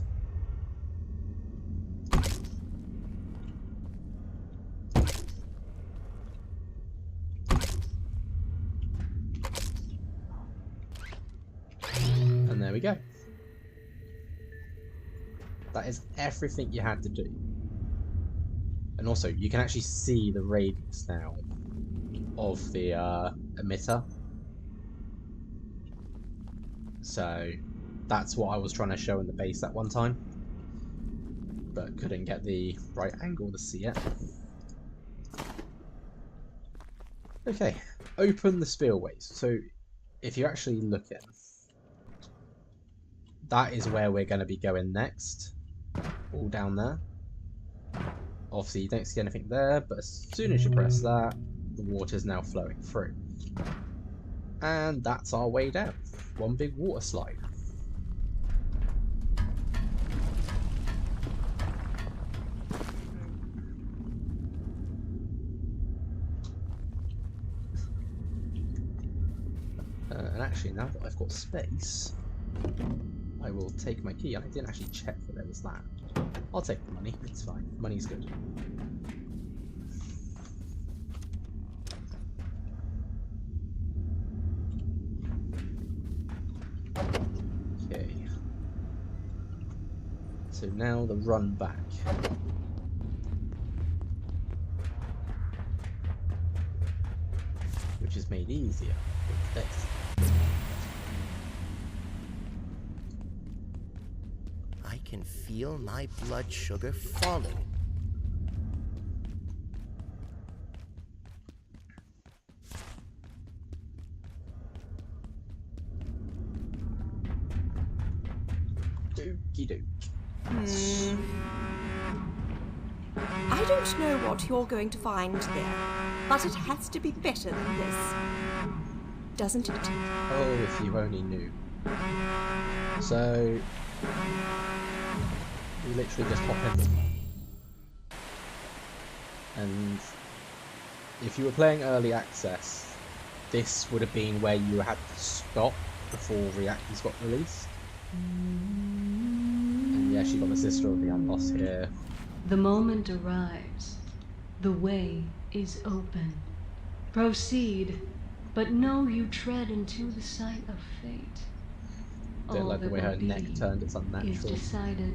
And there we go. That is everything you had to do. And also, you can actually see the radius now of the emitter. So that's what I was trying to show in the base at one time, but couldn't get the right angle to see it. Okay, open the spillways. So if you're actually looking, that is where we're going to be going next. All down there. Obviously you don't see anything there, but as soon as you press that, the water is now flowing through. And that's our way down. One big water slide. And actually, now that I've got space, I will take my key. And I didn't actually check that there was that. I'll take the money. It's fine. Money's good. Okay. So now the run back. Which is made easier with this. I can feel my blood sugar falling. Okie doke. I don't know what you're going to find there, but it has to be better than this. Doesn't it? Oh, if you only knew. So, we literally just hop in. And if you were playing early access, this would have been where you had to stop before reactors got released. And yeah, she got the Sister of the Unlost here. The moment arrives. The way is open. Proceed, but know you tread into the sight of fate. Don't like the way her neck turned, it's unnatural. Is decided.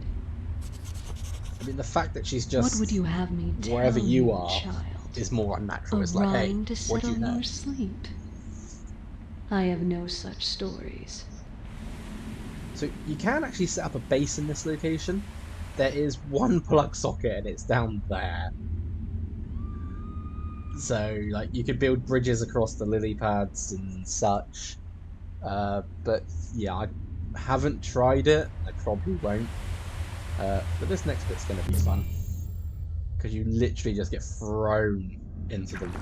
I mean, the fact that she's just what would you have me tell wherever you are child? is more unnatural. It's A like, hey, rhyme to what do you settle know? your sleep. I have no such stories. So you can actually set up a base in this location. There is one plug socket and it's down there. So like you could build bridges across the lily pads and such. But yeah, I haven't tried it. I probably won't. But this next bit's going to be fun. Because you literally just get thrown into the water.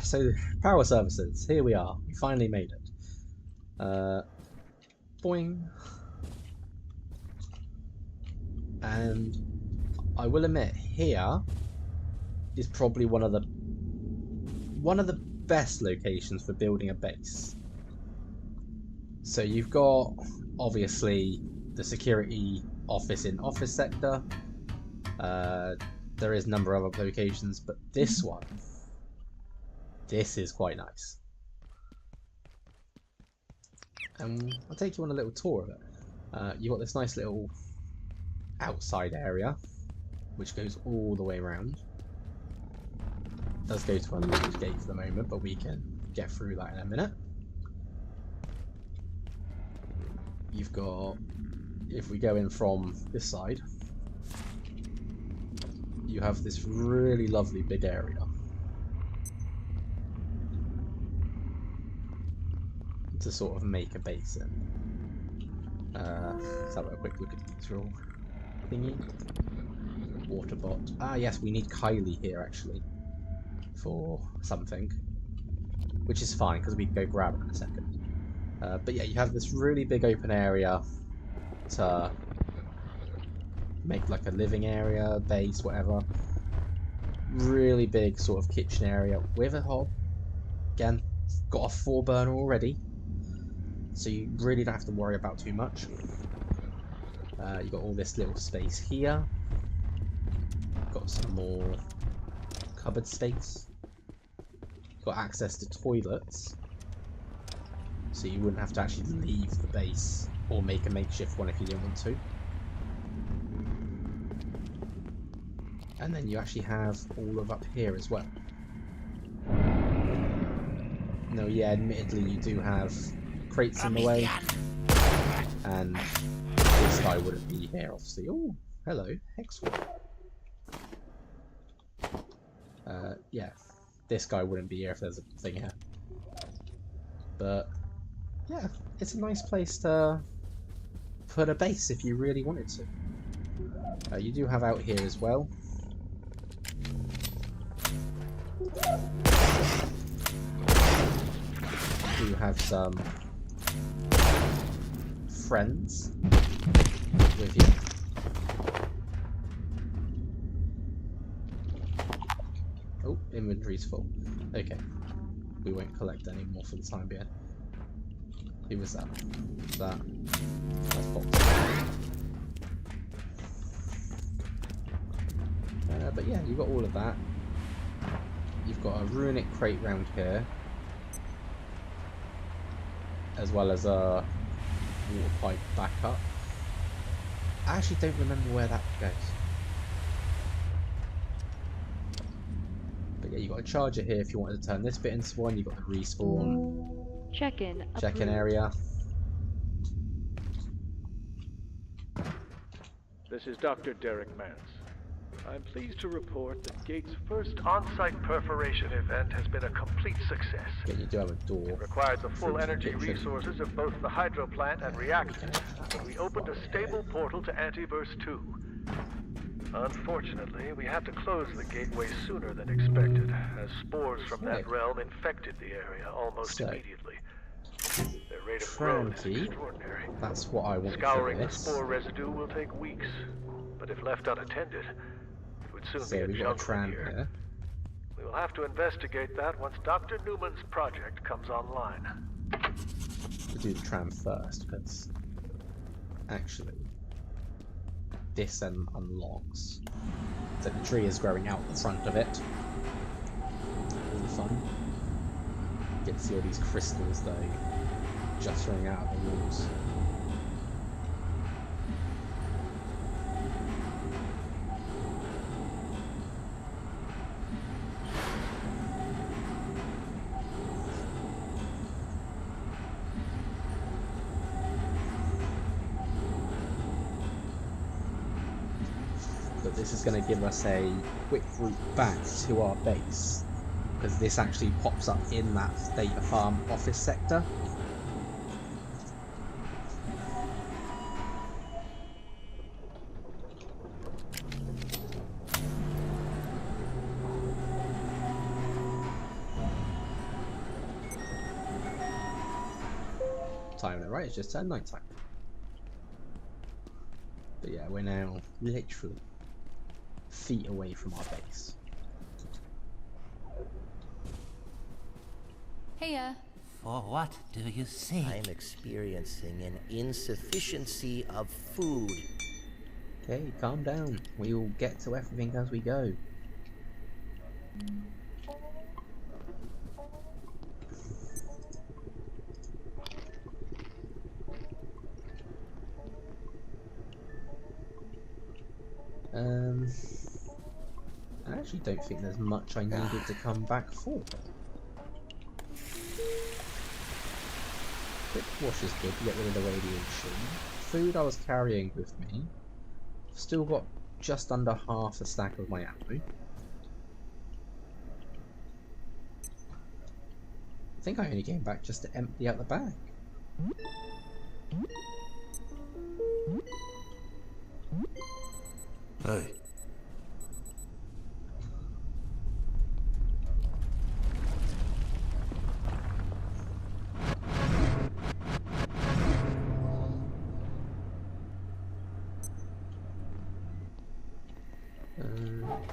So, power services. Here we are. We finally made it. Boing. And I will admit, here is probably one of the best locations for building a base. So you've got obviously the security office in office sector. There is a number of other locations, but this one, this is quite nice. I'll take you on a little tour of it. You've got this nice little outside area, which goes all the way around. It does go to a large gate for the moment, but we can get through that in a minute. You've got, if we go in from this side, you have this really lovely big area. To sort of make a base in. Let's have a quick look at these real thingy. Water bot. Ah yes, we need Kylie here actually. For something. Which is fine, because we can go grab it in a second. But yeah, you have this really big open area to make like a living area, base, whatever. Really big sort of kitchen area with a hob. Again, got a 4-burner already. So you really don't have to worry about too much. You've got all this little space here. Got some more cupboard space. Got access to toilets. So you wouldn't have to actually leave the base or make a makeshift one if you didn't want to. And then you actually have all of up here as well. No, yeah, admittedly you do have crates in the way. And this guy wouldn't be here, obviously. Oh, hello, Hexwall. Yeah, this guy wouldn't be here if there's a thing here. But yeah, it's a nice place to put a base if you really wanted to. You do have out here as well. You do have some friends with you. Oh, inventory's full. Okay. We won't collect any more for the time being. Who was that? That's box. But yeah, you've got all of that. You've got a runic crate round here. As well as a water pipe backup. I actually don't remember where that goes. But yeah, you've got a charger here if you wanted to turn this bit into one. You've got the respawn. Check-in area. This is Dr. Derek Mance. I'm pleased to report that Gate's first on-site perforation event has been a complete success. Yeah, you do have a door. It required the full through the energy kitchen. resources of both the hydro plant and reactors, but we opened a stable portal to Antiverse 2. Unfortunately, we had to close the gateway sooner than expected, as spores from that realm infected the area almost immediately. Their rate of growth is extraordinary. That's what I want. Scouring the spore residue will take weeks, but if left unattended, it would soon be a jungle here. We will have to investigate that once Dr. Newman's project comes online. We'll do the tram first, because actually this unlocks. So the tree is growing out the front of it. Really fun. Get to see all these crystals though, just running out of the walls. But this is going to give us a quick route back to our base, because this actually pops up in that data farm office sector. Timing it right, it's just turned night time. But yeah, we're now literally feet away from our base. Heya. For what do you say? I'm experiencing an insufficiency of food. Okay, calm down. We will get to everything as we go. I actually don't think there's much I needed to come back for. Quick wash is good to get rid of the radiation. Food I was carrying with me. Still got just under half a stack of my ammo. I think I only came back just to empty out the bag. Hey.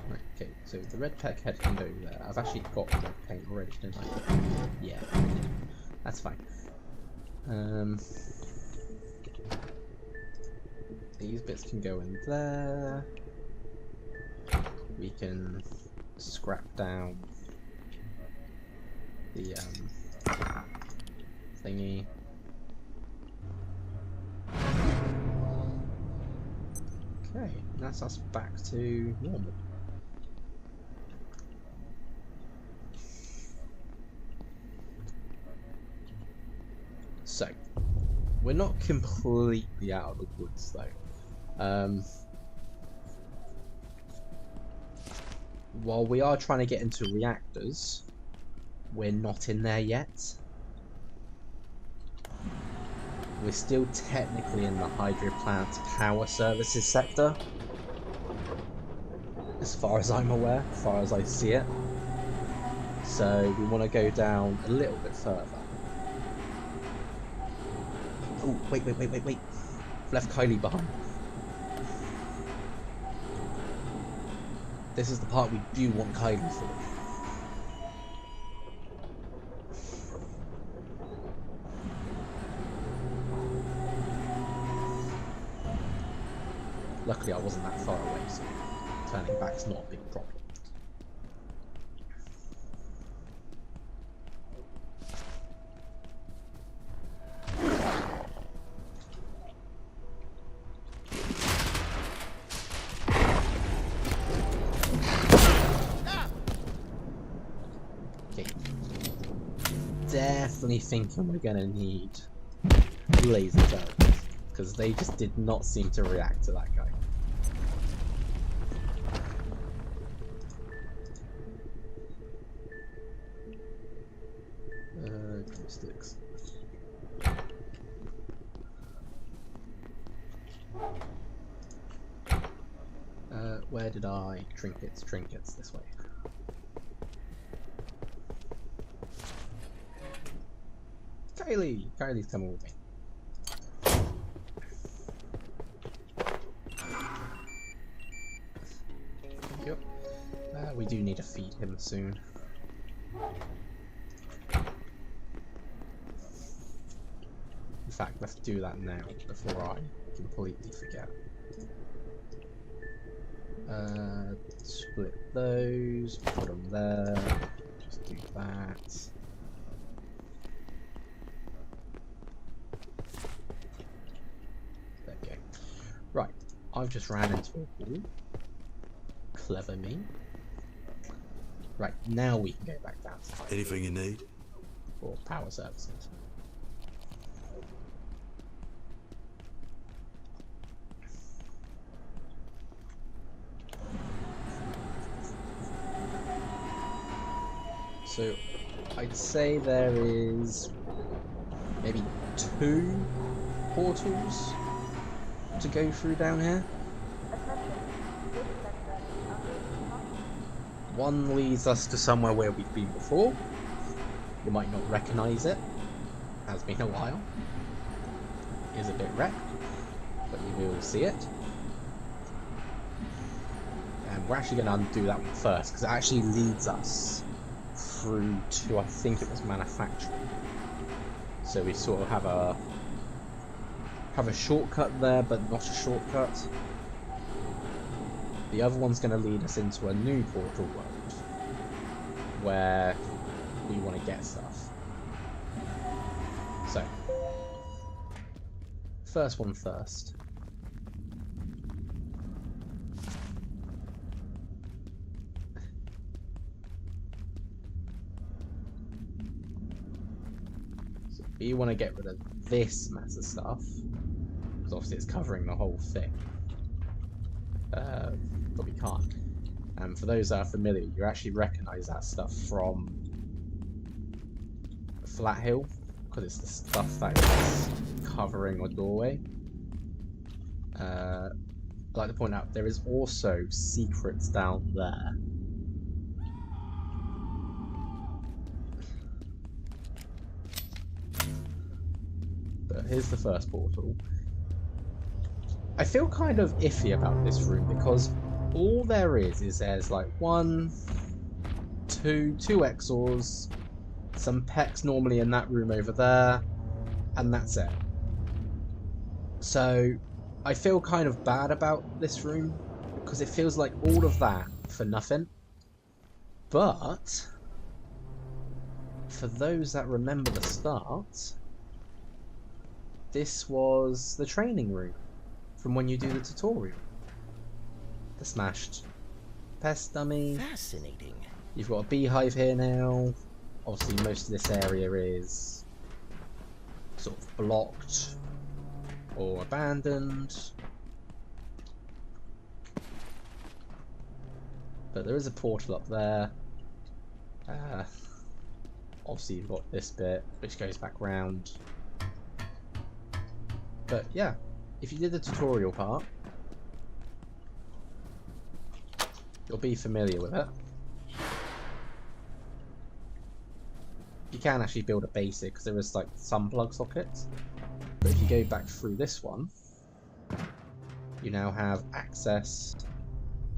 Right, okay, so the red pack head can go there. I've actually got red paint already, didn't I? Yeah, that's fine. These bits can go in there. We can scrap down the thingy. Okay, that's us back to normal. So, we're not completely out of the woods though. While we are trying to get into reactors, we're not in there yet. We're still technically in the hydro plant's power services sector, as far as I'm aware, as far as I see it. So we want to go down a little bit further. Oh, wait. Left Kylie behind. This is the part we do want Kylie for. Luckily I wasn't that far away, so turning back's not a big problem. Okay. Definitely thinking we're gonna need laser turrets, because they just did not seem to react to that guy. sticks. Where did I... Trinkets, this way. Kylie's coming with me. Yep. We do need to feed him soon. In fact, let's do that now before I completely forget. Split those, put them there, just do that. There we go. Right, I've just ran into a wall. Clever me. Right, now we can go back down to fire. Anything you need? Or power services. So, I'd say there is maybe 2 portals to go through down here. One leads us to somewhere where we've been before. You might not recognise it. Has been a while. It is a bit wrecked, but you will see it. And we're actually going to undo that one first, because it actually leads us through to, I think it was manufacturing. So we sort of have a shortcut there, but not a shortcut. The other one's going to lead us into a new portal world where we want to get stuff. So, first one first. So we want to get rid of this mess of stuff, because obviously it's covering the whole thing. But we can't. And for those that are familiar, you actually recognise that stuff from Flat Hill, because it's the stuff that is covering a doorway. I'd like to point out there is also secrets down there. But here's the first portal. I feel kind of iffy about this room because all there is there's like 1, 2 Exors, some Pecks normally in that room over there, and that's it. So I feel kind of bad about this room because it feels like all of that for nothing. But for those that remember the start, this was the training room from when you do the tutorial. The smashed pest dummy. Fascinating. You've got a beehive here now. Obviously most of this area is sort of blocked or abandoned. But there is a portal up there. Obviously you've got this bit which goes back round. But yeah, if you did the tutorial part, you'll be familiar with it. You can actually build a basic because there is like some plug sockets. But if you go back through this one, you now have access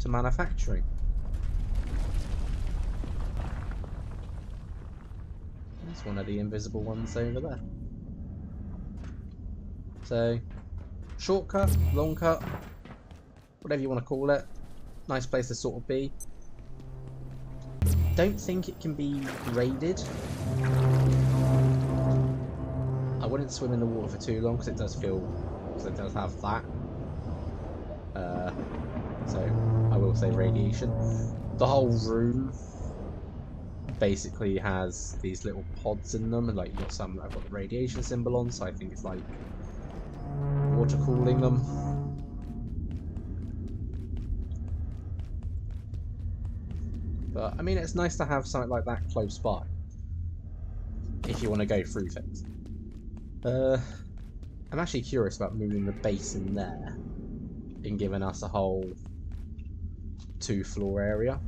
to manufacturing. There's one of the invisible ones over there. So, shortcut, long cut, whatever you want to call it. Nice place to sort of be. Don't think it can be raided. I wouldn't swim in the water for too long because it does have that. So I will say radiation. The whole room basically has these little pods in them, and like you've got some that have got the radiation symbol on, so I think it's like water cooling them. But I mean, it's nice to have something like that close by. if you want to go through things. I'm actually curious about moving the base in there and giving us a whole 2-floor area.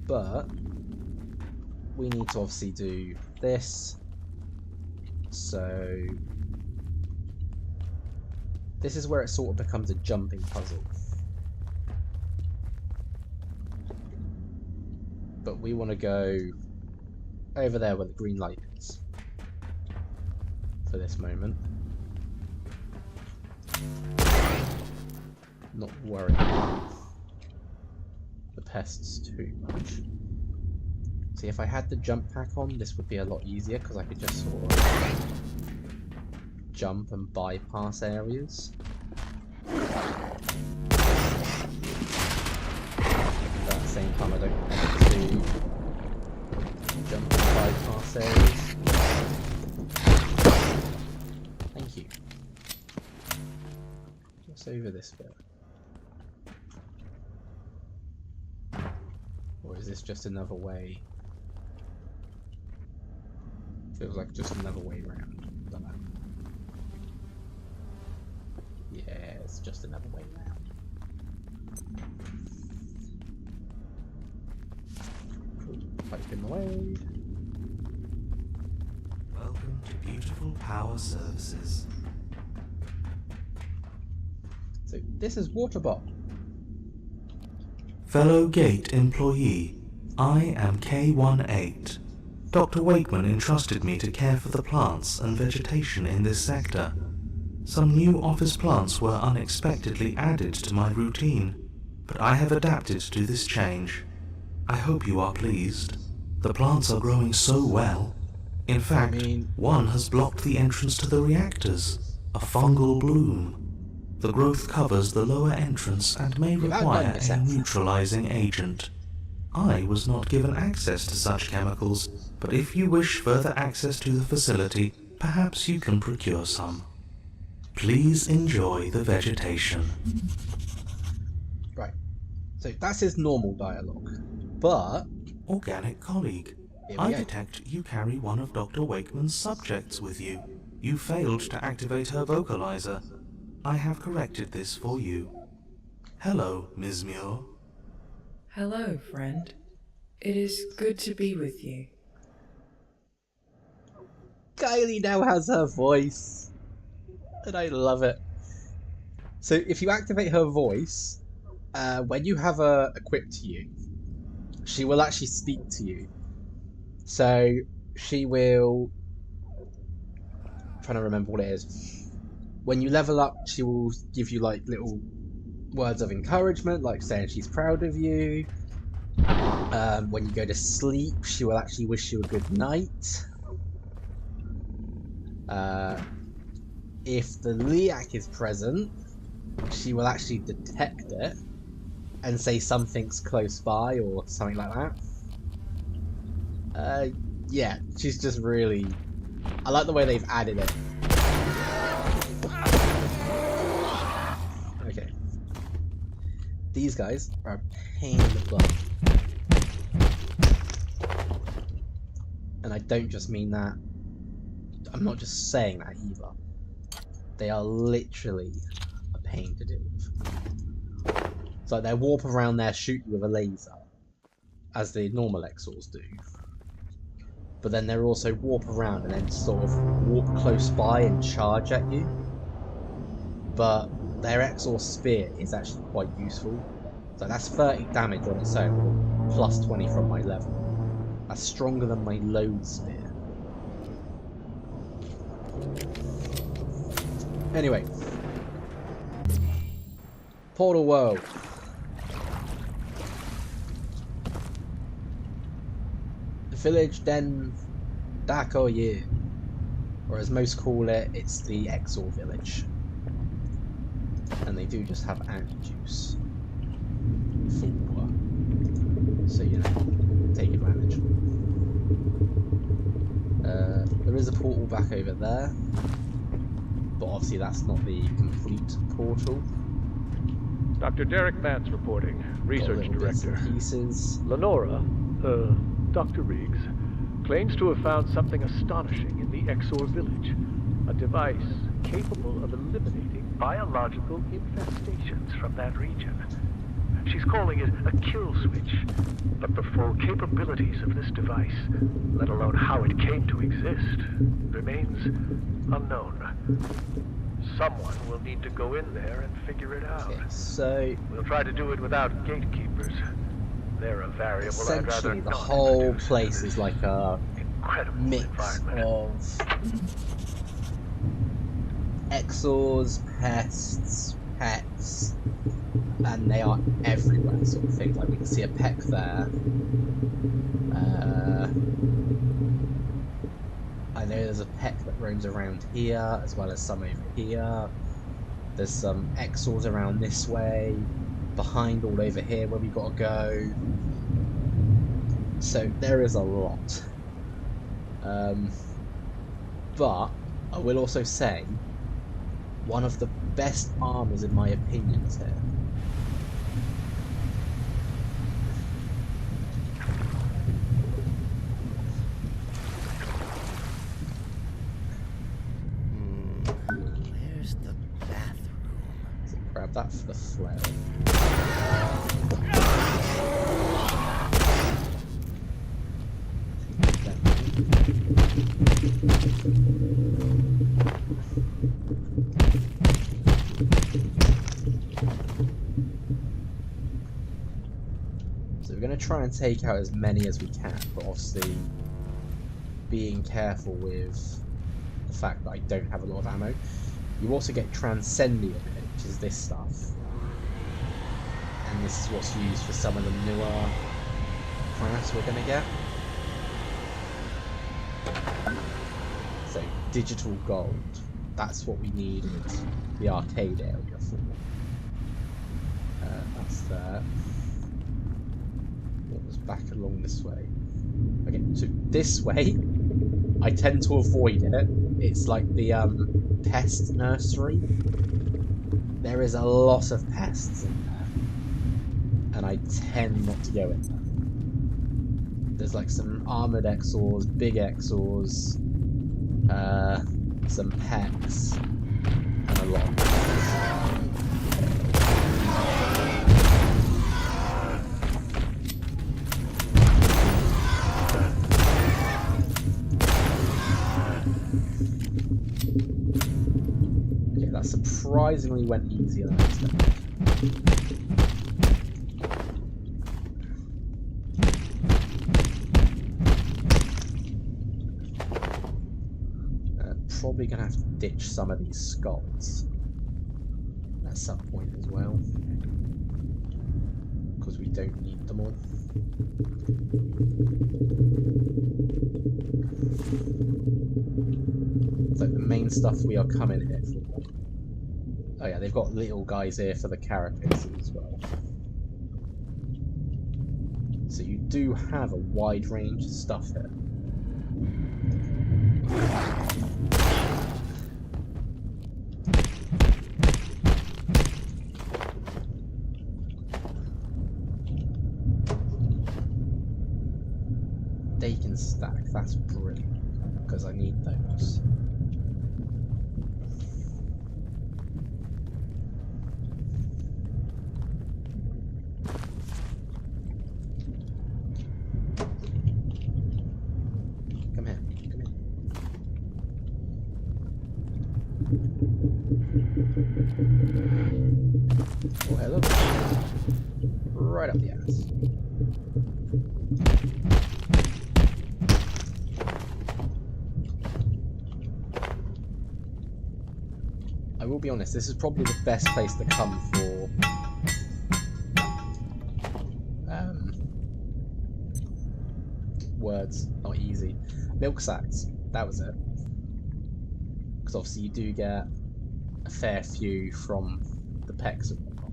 But we need to obviously do this. So this is where it sort of becomes a jumping puzzle. But we want to go over there where the green light is for this moment. Not worrying about the pests too much. See, if I had the jump pack on, this would be a lot easier because I could just sort of jump and bypass areas. But at the same time, I don't want to jump and bypass areas. Thank you. What's over this bit? Or is this just another way? Feels like just another way around. I don't know. Yeah, it's just another way around. Pipe in the way. Welcome to Beautiful Power Services. So this is Waterbot. Fellow Gate employee, I am K18. Dr. Wakeman entrusted me to care for the plants and vegetation in this sector. Some new office plants were unexpectedly added to my routine, but I have adapted to this change. I hope you are pleased. The plants are growing so well. In fact, one has blocked the entrance to the reactors, a fungal bloom. The growth covers the lower entrance and may require a neutralizing agent. I was not given access to such chemicals, but if you wish further access to the facility, perhaps you can procure some. Please enjoy the vegetation. Right. So that's his normal dialogue. But... Organic colleague, I detect you carry one of Dr. Wakeman's subjects with you. You failed to activate her vocalizer. I have corrected this for you. Hello, Ms. Muir. Hello, friend. It is good to be with you. Kylie now has her voice. And I love it. So if you activate her voice, when you have her equipped to you, she will actually speak to you. So she will... I'm trying to remember what it is. When you level up, she will give you like little words of encouragement, like saying she's proud of you. When you go to sleep, she will actually wish you a good night. If the LEAC is present, she will actually detect it and say something's close by or something like that. Yeah, she's just really... I like the way they've added it. Okay. These guys are a pain in the butt. And I don't just mean that. I'm not just saying that either. They are literally a pain to deal with. It's like they warp around there, shoot you with a laser, as the normal Exors do. But then they're also warp around and then sort of warp close by and charge at you. But their Exor Spear is actually quite useful. So that's 30 damage on its own, plus 20 from my level. That's stronger than my Load Spear. Anyway. Portal World. The village Den Dakoye. Or as most call it, it's the Exor village. And they do just have anti-juice. So, you know, take advantage. There is a portal back over there. But obviously that's not the complete portal. Dr. Derek Mance reporting, Research Director. Pieces. Lenora, Dr. Riggs claims to have found something astonishing in the Exor village. A device capable of eliminating biological infestations from that region. She's calling it a kill switch. But the full capabilities of this device, let alone how it came to exist, remains unknown. Someone will need to go in there and figure it out. Okay, so we'll try to do it without gatekeepers. They're a variable essentially the whole place is like a mix of Exors, pests, pets, and they are everywhere, sort of thing. Like we can see a peck there. I know there's a peck that roams around here, as well as some over here. There's some Exors around this way, behind all over here where we gotta go. So there is a lot. But I will also say, one of the best armors in my opinion is here. Where's the bathroom? So grab that for the flare. So we're going to try and take out as many as we can, but obviously being careful with the fact that I don't have a lot of ammo. You also get Transcendium, which is this stuff. And this is what's used for some of the newer class we're going to get. So, digital gold. That's what we needed the arcade area for. That's that. What was back along this way? Okay, so this way, I tend to avoid it. It's like the pest nursery. There is a lot of pests in there, and I tend not to go in there. There's like some armored Exors, big Exors, some pets, and a lot of pests. Okay, that surprisingly went easier than I expected. Probably gonna have to ditch some of these skulls at some point as well, because we don't need them all. So the main stuff we are coming here for. Oh yeah, they've got little guys here for the carapaces as well. So you do have a wide range of stuff here. They can stack, that's brilliant, because I need those. Come here, come here. Oh, hello. Right up the ass. I will be honest, this is probably the best place to come for words, not easy. Milk sacks, that was it. Because obviously you do get a fair few from the pecks and whatnot.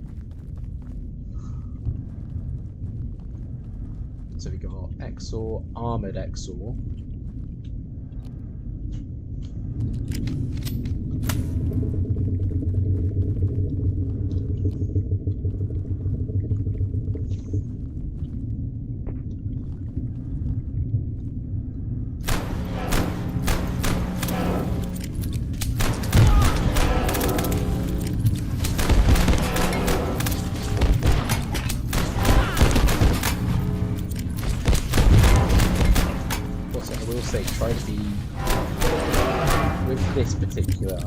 So we got Exor, armored Exor. say, try to be, with this particular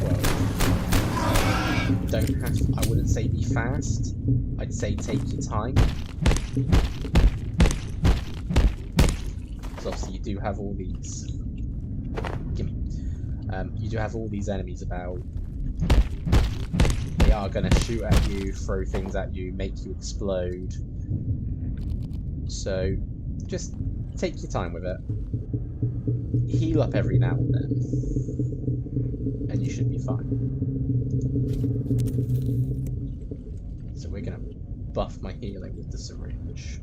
world, you don't have, I wouldn't say be fast, I'd say take your time. So obviously you do have all these, you do have all these enemies about. They are going to shoot at you, throw things at you, make you explode. So just take your time with it. Heal up every now and then, and you should be fine. So we're going to buff my healing with the syringe.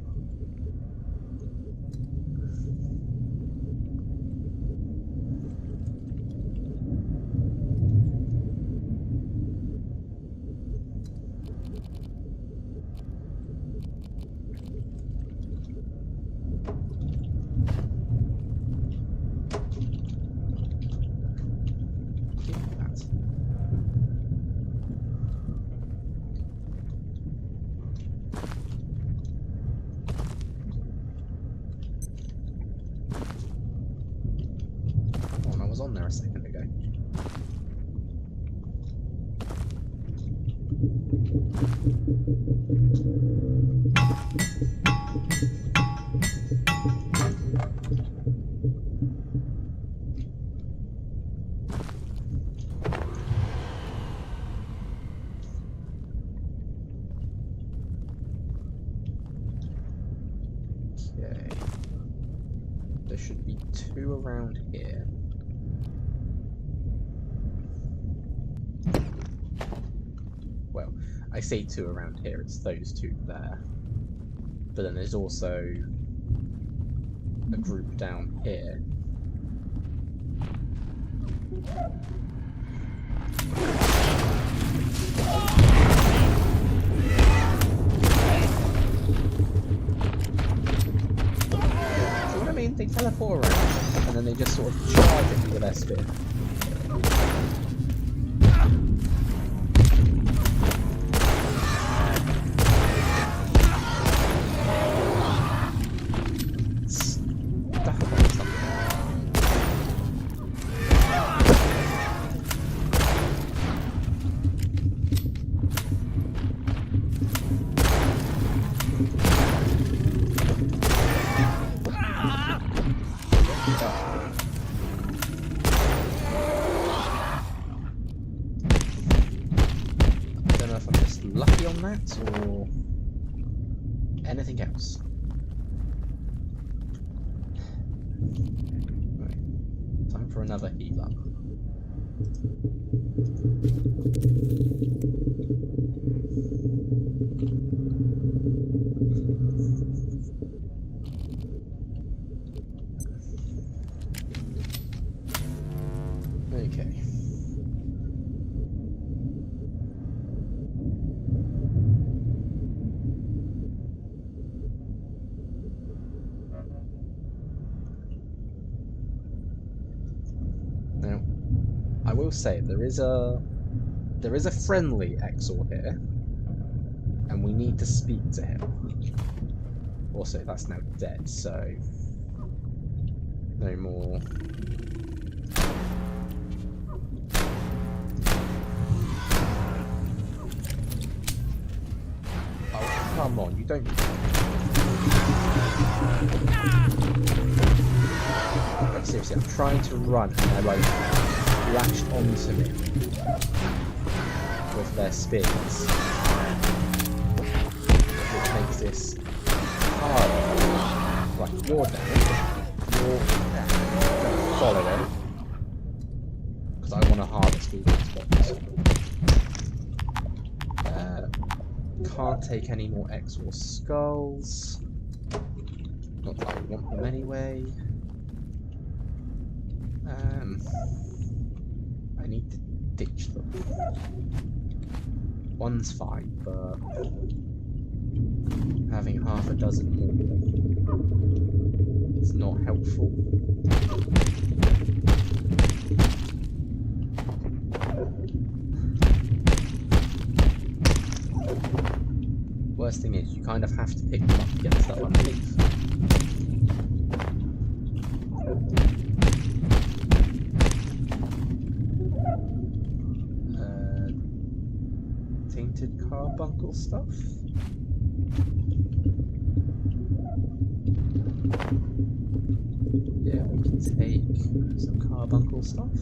On there a second ago. Okay. There should be 2 around here. Well, I say 2 around here, it's those 2 there. But then there's also a group down here. See what I mean? They teleport around, and then they just sort of charge at you with their spear. Lucky on that, or anything else? Right. Time for another heal up. Okay. Now, I will say there is a friendly Exor here, and we need to speak to him. Also, that's now dead, so no more. Oh, come on, you don't. Like, seriously, I'm trying to run and they're like latched onto me with their spears, which makes this hard. Right, you're down. You're down. Don't follow him, because I want to harvest all these bombs. Can't take any more Exor skulls. Not that I want them anyway. I need to ditch them. One's fine, but having half a dozen more is not helpful. Worst thing is, you kind of have to pick them up to get the stuff underneath. carbuncle stuff. Yeah, we can take some carbuncle stuff.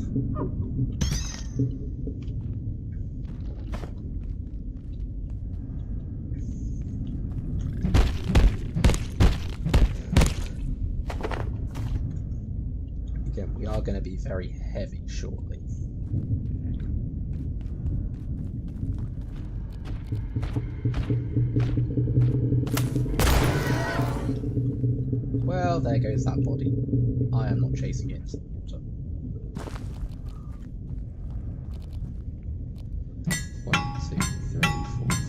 Again, we are going to be very heavy shortly. Well, there goes that body. I am not chasing it. So. 1, 2, 3,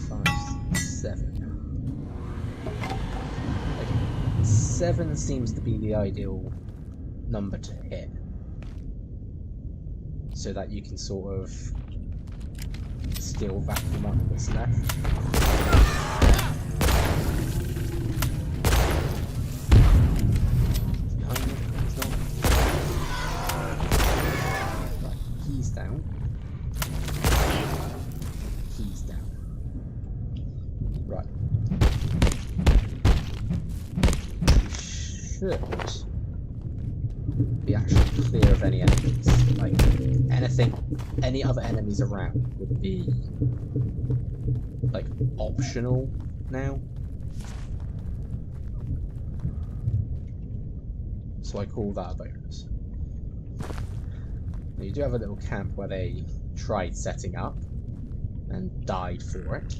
4, 5, 6, 7. Okay. 7 seems to be the ideal number to hit, so that you can sort of still vacuum up what's left. He's down. He's down. Right. We should be actually clear of any enemies. Like, any other enemies around would be, like, optional now. So I call that a bonus. Now, you do have a little camp where they tried setting up and died for it.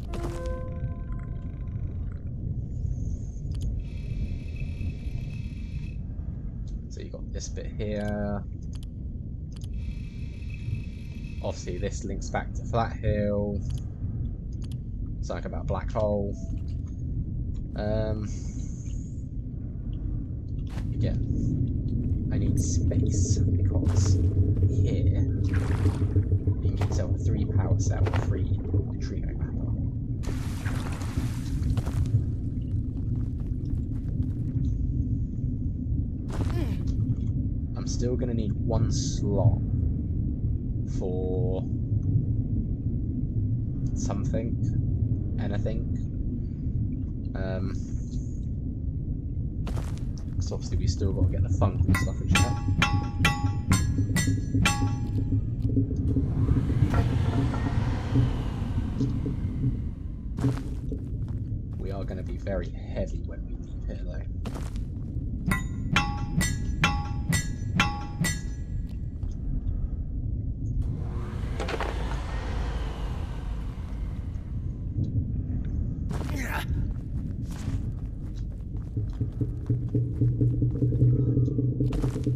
So you got this bit here. Obviously this links back to Flat Hill. Something about Black Hole. Again, I need space because here you can get yourself a 3 power cell, 3 neutrino mapper. I'm still going to need 1 slot for something, anything. Because obviously we still got to get the fungal stuff in check. We are going to be very heavy when we leave here though.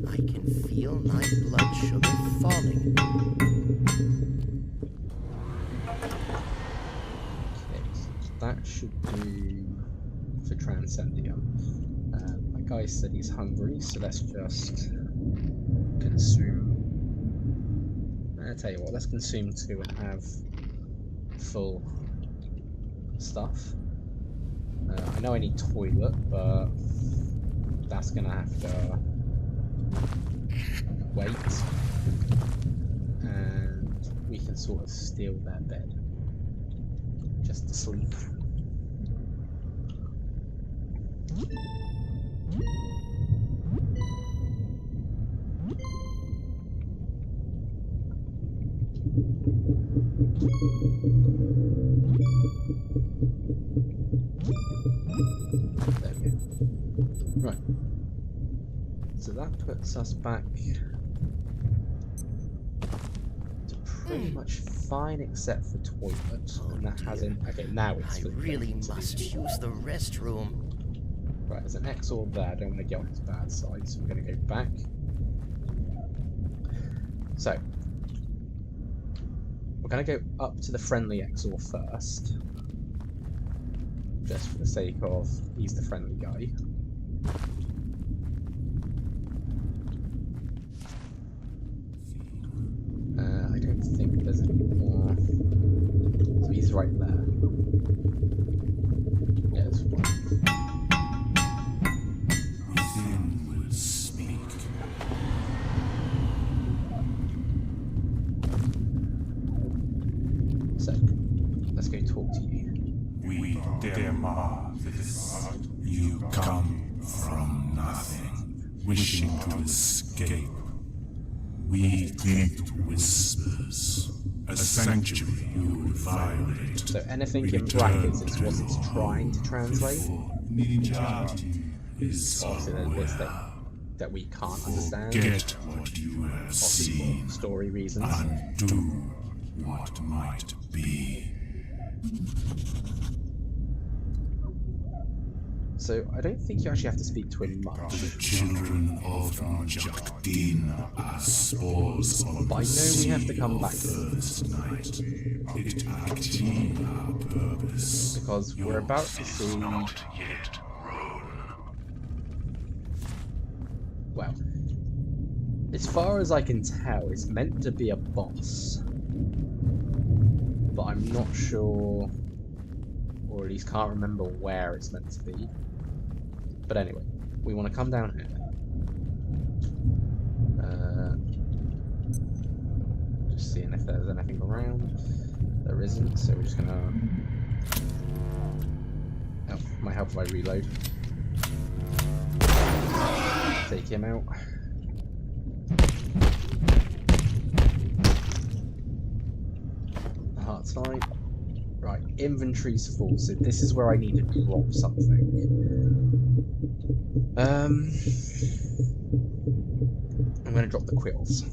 I can feel my blood sugar falling. Okay, so that should do for Transcendium. My guy said he's hungry, so let's just consume. I'll tell you what, let's consume 2 and have full stuff. I know I need toilet, but that's gonna have to wait, and we can sort of steal their bed just to sleep. There we go. Right. So that puts us back to pretty much fine, except for toilet, and that hasn't. Okay, now it's. I really must use the restroom. Right, there's an X orb there. I don't want to get on his bad side, so we're going to go back. So we're going to go up to the friendly Exor first, just for the sake of he's the friendly guy. I don't think there's any more. So he's right there. Yeah, there's one. Within will speak. So let's go talk to you. wishing to escape. We think whispers. A sanctuary you would violate. So anything in brackets is what it's trying to translate. Ninjati is obviously there's bits that we can't understand. Forget what you have seen. For story reasons. And do what might be. So I don't think you actually have to speak to him much. The children of Jakdin are spores on but I know we have to come back first night. It acted our purpose. Because we're about to see. Not yet grown. Well, as far as I can tell, it's meant to be a boss, but I'm not sure, or at least can't remember where it's meant to be. But anyway, we want to come down here. Just seeing if there's anything around. There isn't, so we're just gonna. Oh, might help if I reload. Take him out. Heart's light. Right, inventory's full, so this is where I need to drop something. I'm gonna drop the quills.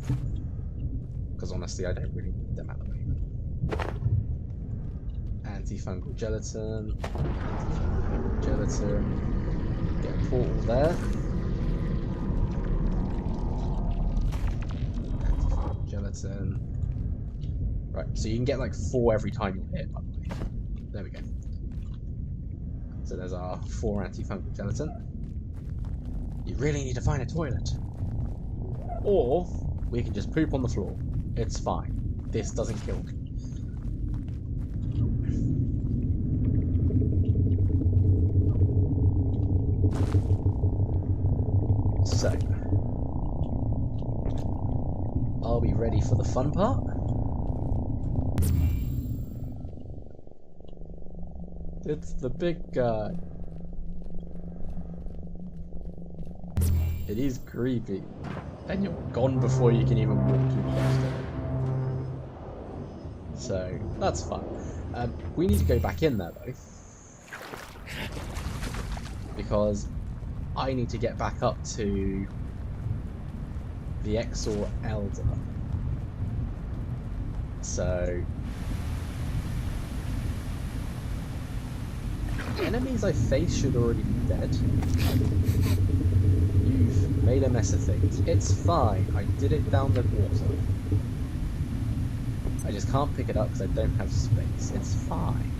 Because honestly, I don't really need them at the moment. Antifungal gelatin. Antifungal gelatin. Get a portal there. Antifungal gelatin. Right, so you can get like 4 every time you're hit, by the way. There we go. So there's our 4 antifungal gelatin. You really need to find a toilet. Or we can just poop on the floor. It's fine. This doesn't kill me. So, are we ready for the fun part? It's the big guy. It is creepy. And you're gone before you can even walk too close to it. So, that's fun. We need to go back in there though. Because I need to get back up to the Exor Elder. So the enemies I face should already be dead. You've made a mess of things. It's fine. I did it down the water. I just can't pick it up because I don't have space. It's fine.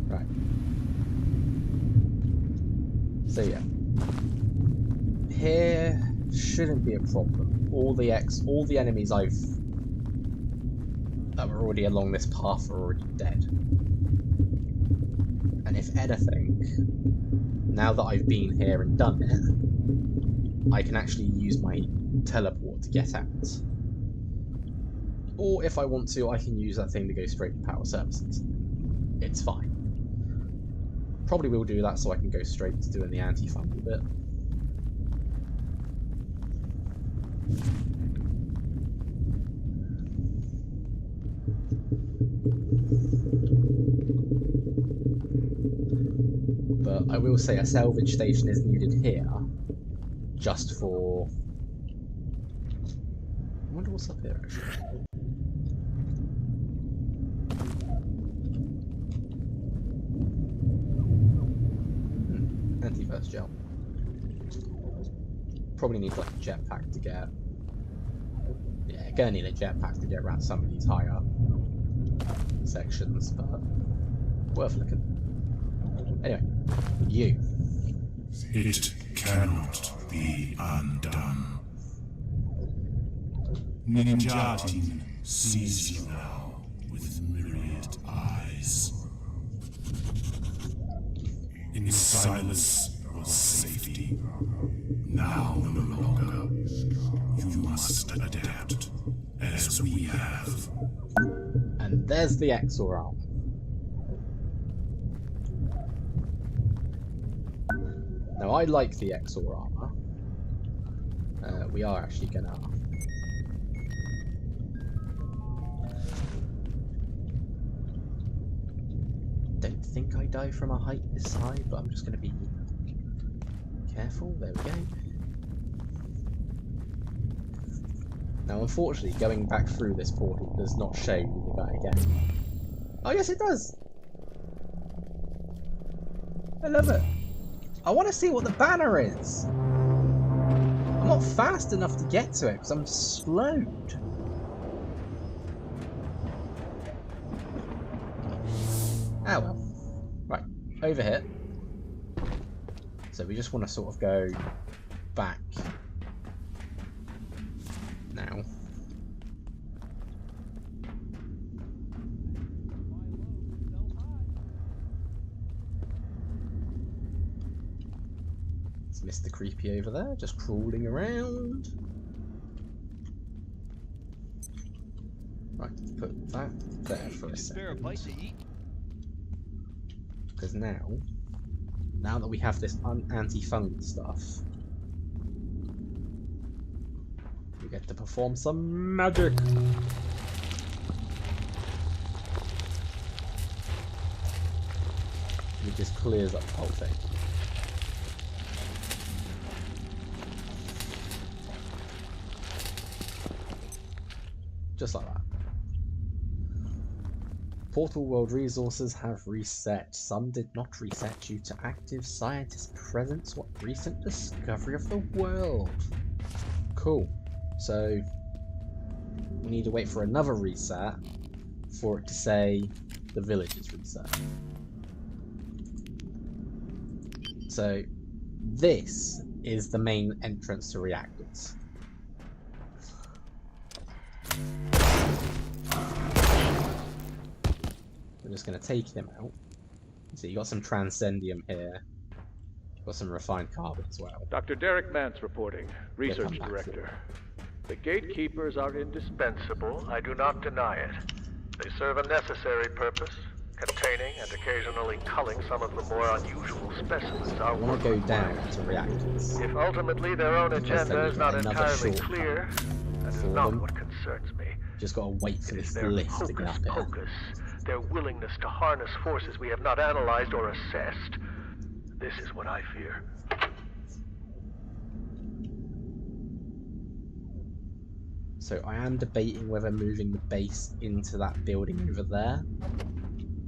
Right. So yeah. Here shouldn't be a problem. All the enemies that were already along this path are already dead. And if anything, now that I've been here and done it, I can actually use my teleport to get out. Or if I want to, I can use that thing to go straight to power services. It's fine. Probably will do that so I can go straight to doing the antifungal bit. But I will say a salvage station is needed here, just for... I wonder what's up here actually. Antiverse gel. Probably need like a jetpack to get... Yeah, gonna need a jetpack to get around some of these higher sections, but worth looking. Anyway, you. It cannot be undone. Ninjati sees you now with myriad eyes. In silence or safety, now no longer. You must adapt, as we have. And there's the Exor arm. Now I like the XOR armor. We are actually gonna... Don't think I die from a height this high, but I'm just gonna be careful. There we go. Now unfortunately going back through this portal does not show you the guy again. Oh yes it does! I love it. I want to see what the banner is. I'm not fast enough to get to it because I'm slowed. Ah well. Right, over here. So we just want to sort of go back now. Mr. Creepy over there, just crawling around. Right, put that there for a second. Because now that we have this anti-fungal stuff, we get to perform some magic. It just clears up the whole thing. Just like that. Portal world resources have reset. Some did not reset due to active scientist presence or recent discovery of the world. Cool. So we need to wait for another reset for it to say the village is reset. So this is the main entrance to reactors. We're just going to take him out. So you got some transcendium here. Got some refined carbon as well. Dr. Derek Mance reporting, Research Director. The gatekeepers are indispensable, I do not deny it. They serve a necessary purpose, containing and occasionally culling some of the more unusual specimens I want to go down to reactors. If ultimately their own agenda is not entirely clear, that is not what concerns me. Just gotta wait for this lift to get up here. Their willingness to harness forces we have not analyzed or assessed. This is what I fear. So I am debating whether moving the base into that building over there.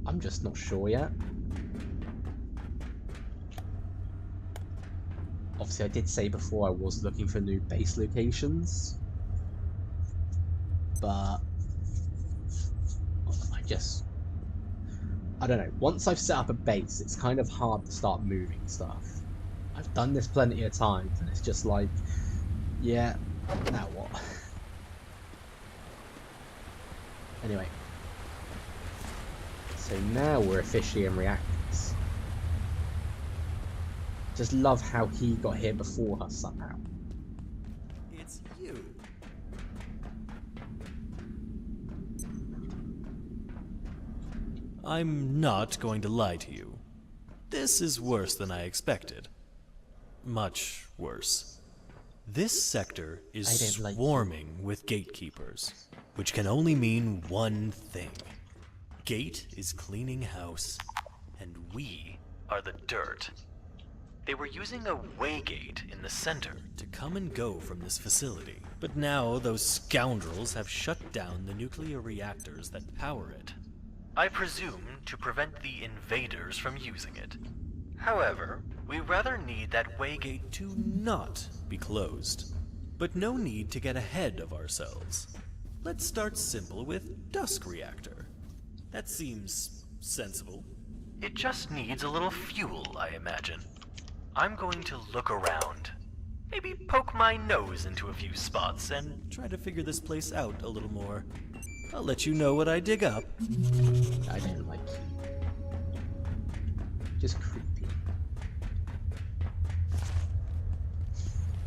I'm just not sure yet. Obviously I did say before I was looking for new base locations. But I don't know. Once I've set up a base, it's kind of hard to start moving stuff. I've done this plenty of times, and it's just like, yeah, now what? Anyway. So now we're officially in reactors. Just love how he got here before us somehow. It's you. I'm not going to lie to you. This is worse than I expected. Much worse. This sector is swarming with gatekeepers, which can only mean one thing. Gate is cleaning house, and we are the dirt. They were using a waygate in the center to come and go from this facility, but now those scoundrels have shut down the nuclear reactors that power it. I presume to prevent the invaders from using it. However, we rather need that waygate to not be closed. But no need to get ahead of ourselves. Let's start simple with Dusk Reactor. That seems sensible. It just needs a little fuel, I imagine. I'm going to look around. Maybe poke my nose into a few spots and try to figure this place out a little more. I'll let you know what I dig up. I don't like you. Just creepy.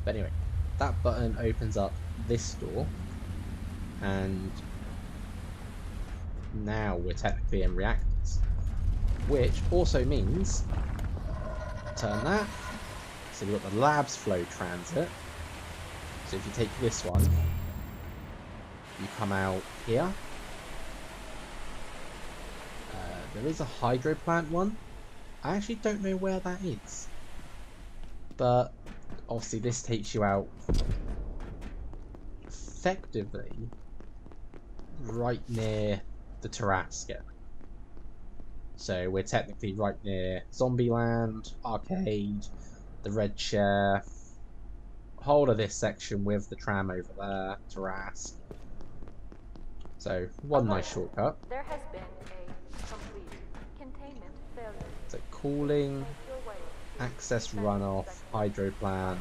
But anyway, that button opens up this door, and now we're technically in reactors, which also means turn that, So we've got the labs flow transit. So if you take this one, you come out here. There is a hydro plant one. I actually don't know where that is. But obviously this takes you out effectively right near the Tarasca. So we're technically right near Zombieland, Arcade, the Red Chair, whole of this section with the tram over there, Tarasque. So one nice shortcut. There has been a complete containment failure. So cooling, access runoff, hydro plant,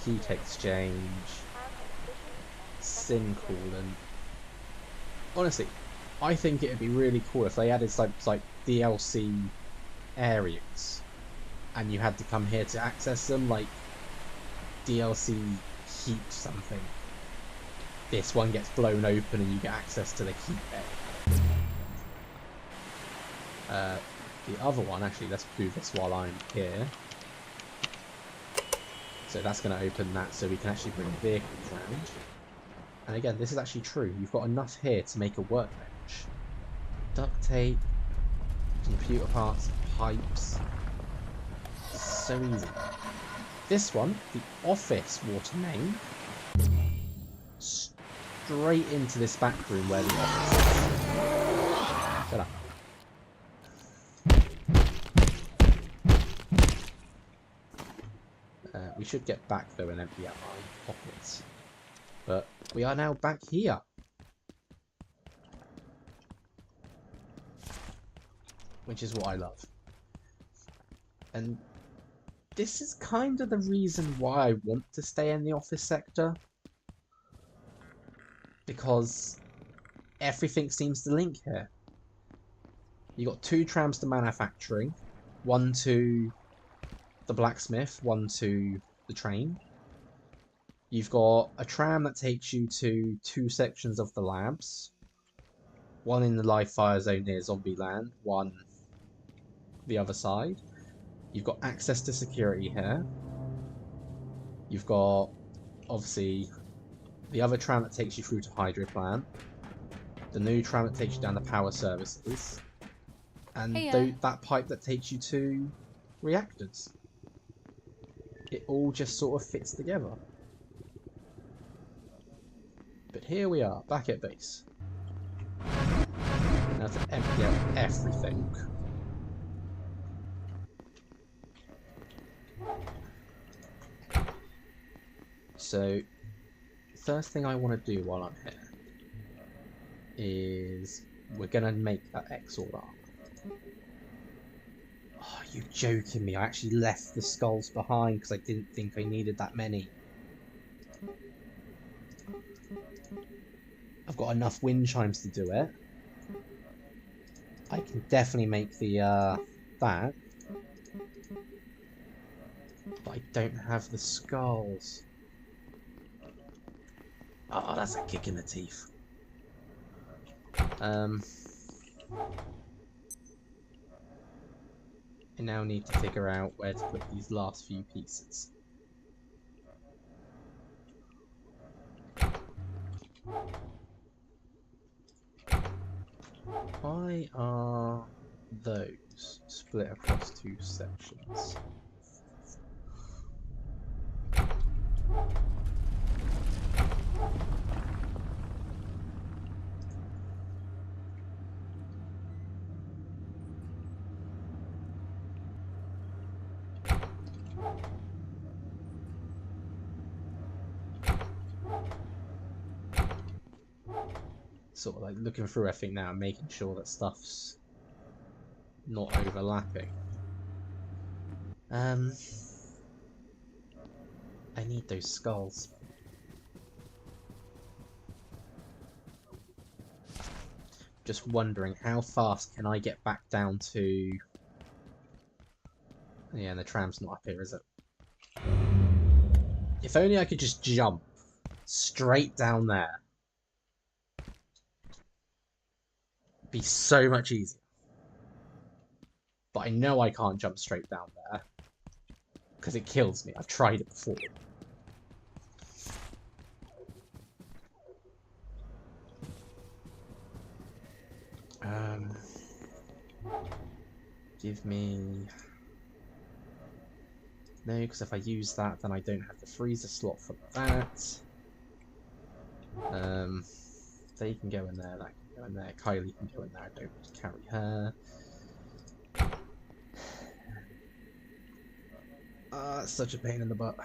heat exchange, sim coolant. Honestly, I think it'd be really cool if they added like DLC areas and you had to come here to access them, like DLC heat something. This one gets blown open and you get access to the heat bay. The other one, actually, let's do this while I'm here. So that's going to open that so we can actually bring vehicles around. And again, this is actually true. You've got enough here to make a workbench. Duct tape, computer parts, pipes. So easy. This one, the office water main, straight into this back room where the office is. Shut up. We should get back though and empty out our pockets. But we are now back here. Which is what I love. And this is kind of the reason why I want to stay in the office sector. Because everything seems to link here. You got 2 trams to manufacturing, 1 to the blacksmith, 1 to the train. You've got a tram that takes you to 2 sections of the labs. 1 in the live fire zone near Zombieland, 1 the other side. You've got access to security here. You've got, obviously, the other tram that takes you through to Hydro Plant. The new tram that takes you down to Power Services. And that pipe that takes you to reactors. It all just sort of fits together. But here we are, back at base. Now to empty out everything. So, first thing I want to do while I'm here is we're going to make that X-Sword arc. Oh, you joking me? I actually left the skulls behind because I didn't think I needed that many. I've got enough wind chimes to do it. I can definitely make the that. But I don't have the skulls. Oh, that's a kick in the teeth. I now need to figure out where to put these last few pieces. Why are those split across 2 sections? Sort of like looking through everything now and making sure that stuff's not overlapping. I need those skulls. Just wondering how fast can I get back down to... Yeah, and the tram's not up here, is it? If only I could just jump straight down there. Be so much easier. But I know I can't jump straight down there. because it kills me. I've tried it before. Give me... No, because if I use that, then I don't have the freezer slot for that. They can go in there, that can go in there, Kylie can go in there, I don't need to carry her. It's such a pain in the butt.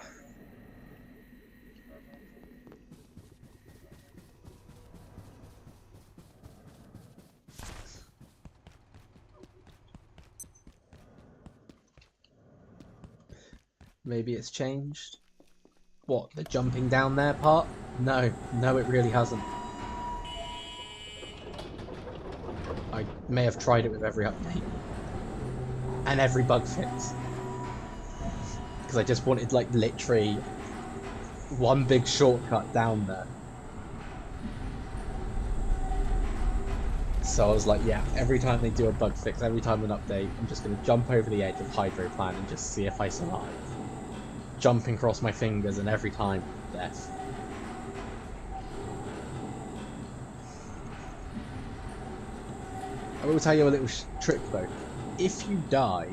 Maybe it's changed. What, the jumping down there part? No, no it really hasn't. I may have tried it with every update. And every bug fix. Because I just wanted like literally one big shortcut down there. So I was like, yeah, every time they do a bug fix, every time an update, I'm just going to jump over the edge of Hydroplan and just see if I survive. Jumping across my fingers, and every time, death. I will tell you a little trick though. If you die,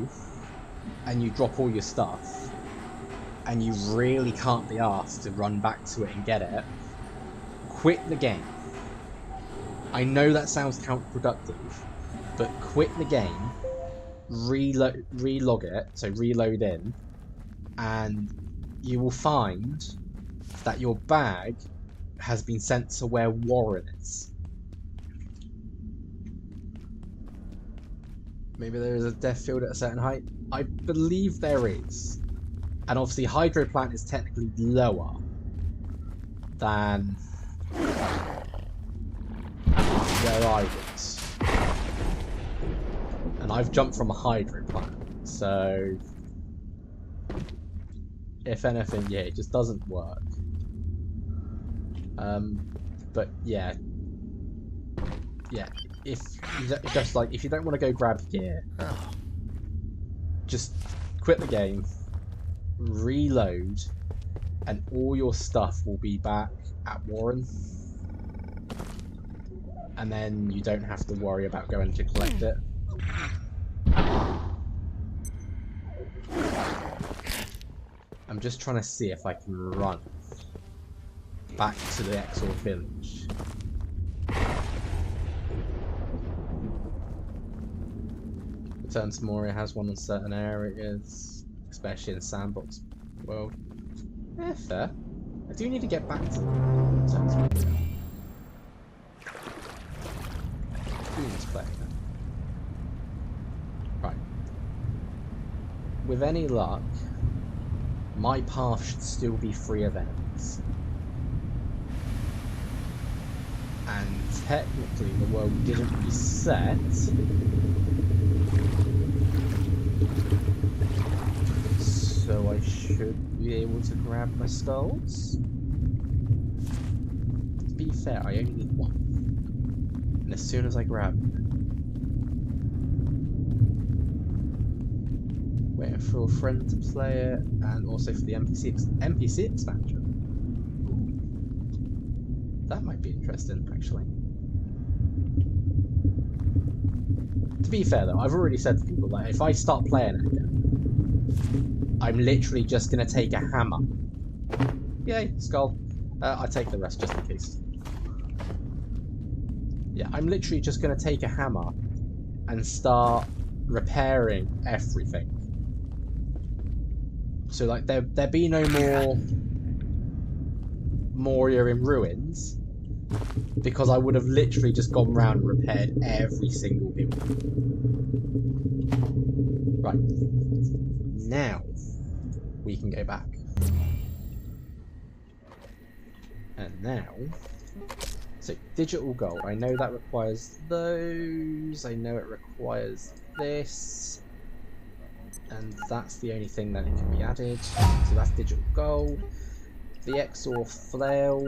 and you drop all your stuff, and you really can't be asked to run back to it and get it, quit the game. I know that sounds counterproductive, but quit the game, relog it, so reload in, and you will find that your bag has been sent to where Warren is. Maybe there is a death field at a certain height. I believe there is. And obviously Hydroplant is technically lower than where I was. And I've jumped from a Hydroplant, so if anything, yeah, it just doesn't work. But yeah, if you just like, if you don't want to go grab gear, just quit the game, reload, and all your stuff will be back at Warren, and then you don't have to worry about going to collect it. I'm just trying to see if I can run back to the Exor village. Return to Moria has one in certain areas, especially in the sandbox world. Yeah, fair. I do need to get back to Return to Moria. Who's playing that? Right. With any luck, my path should still be free of enemies. And technically the world didn't reset. So I should be able to grab my skulls. To be fair, I only need one. And as soon as I grab it, waiting for a friend to play it, and also for the NPC expansion. Ooh. That might be interesting, actually. To be fair though, I've already said to people that if I start playing it again, I'm literally just going to take a hammer. Yay, skull. I'll take the rest just in case. Yeah, I'm literally just going to take a hammer and start repairing everything. So like there be no more Moria in ruins, because I would have literally just gone around and repaired every single building. Right. Now we can go back. And now, so digital gold, I know that requires those, I know it requires this, and that's the only thing that it can be added. So that's digital gold. The Exor flail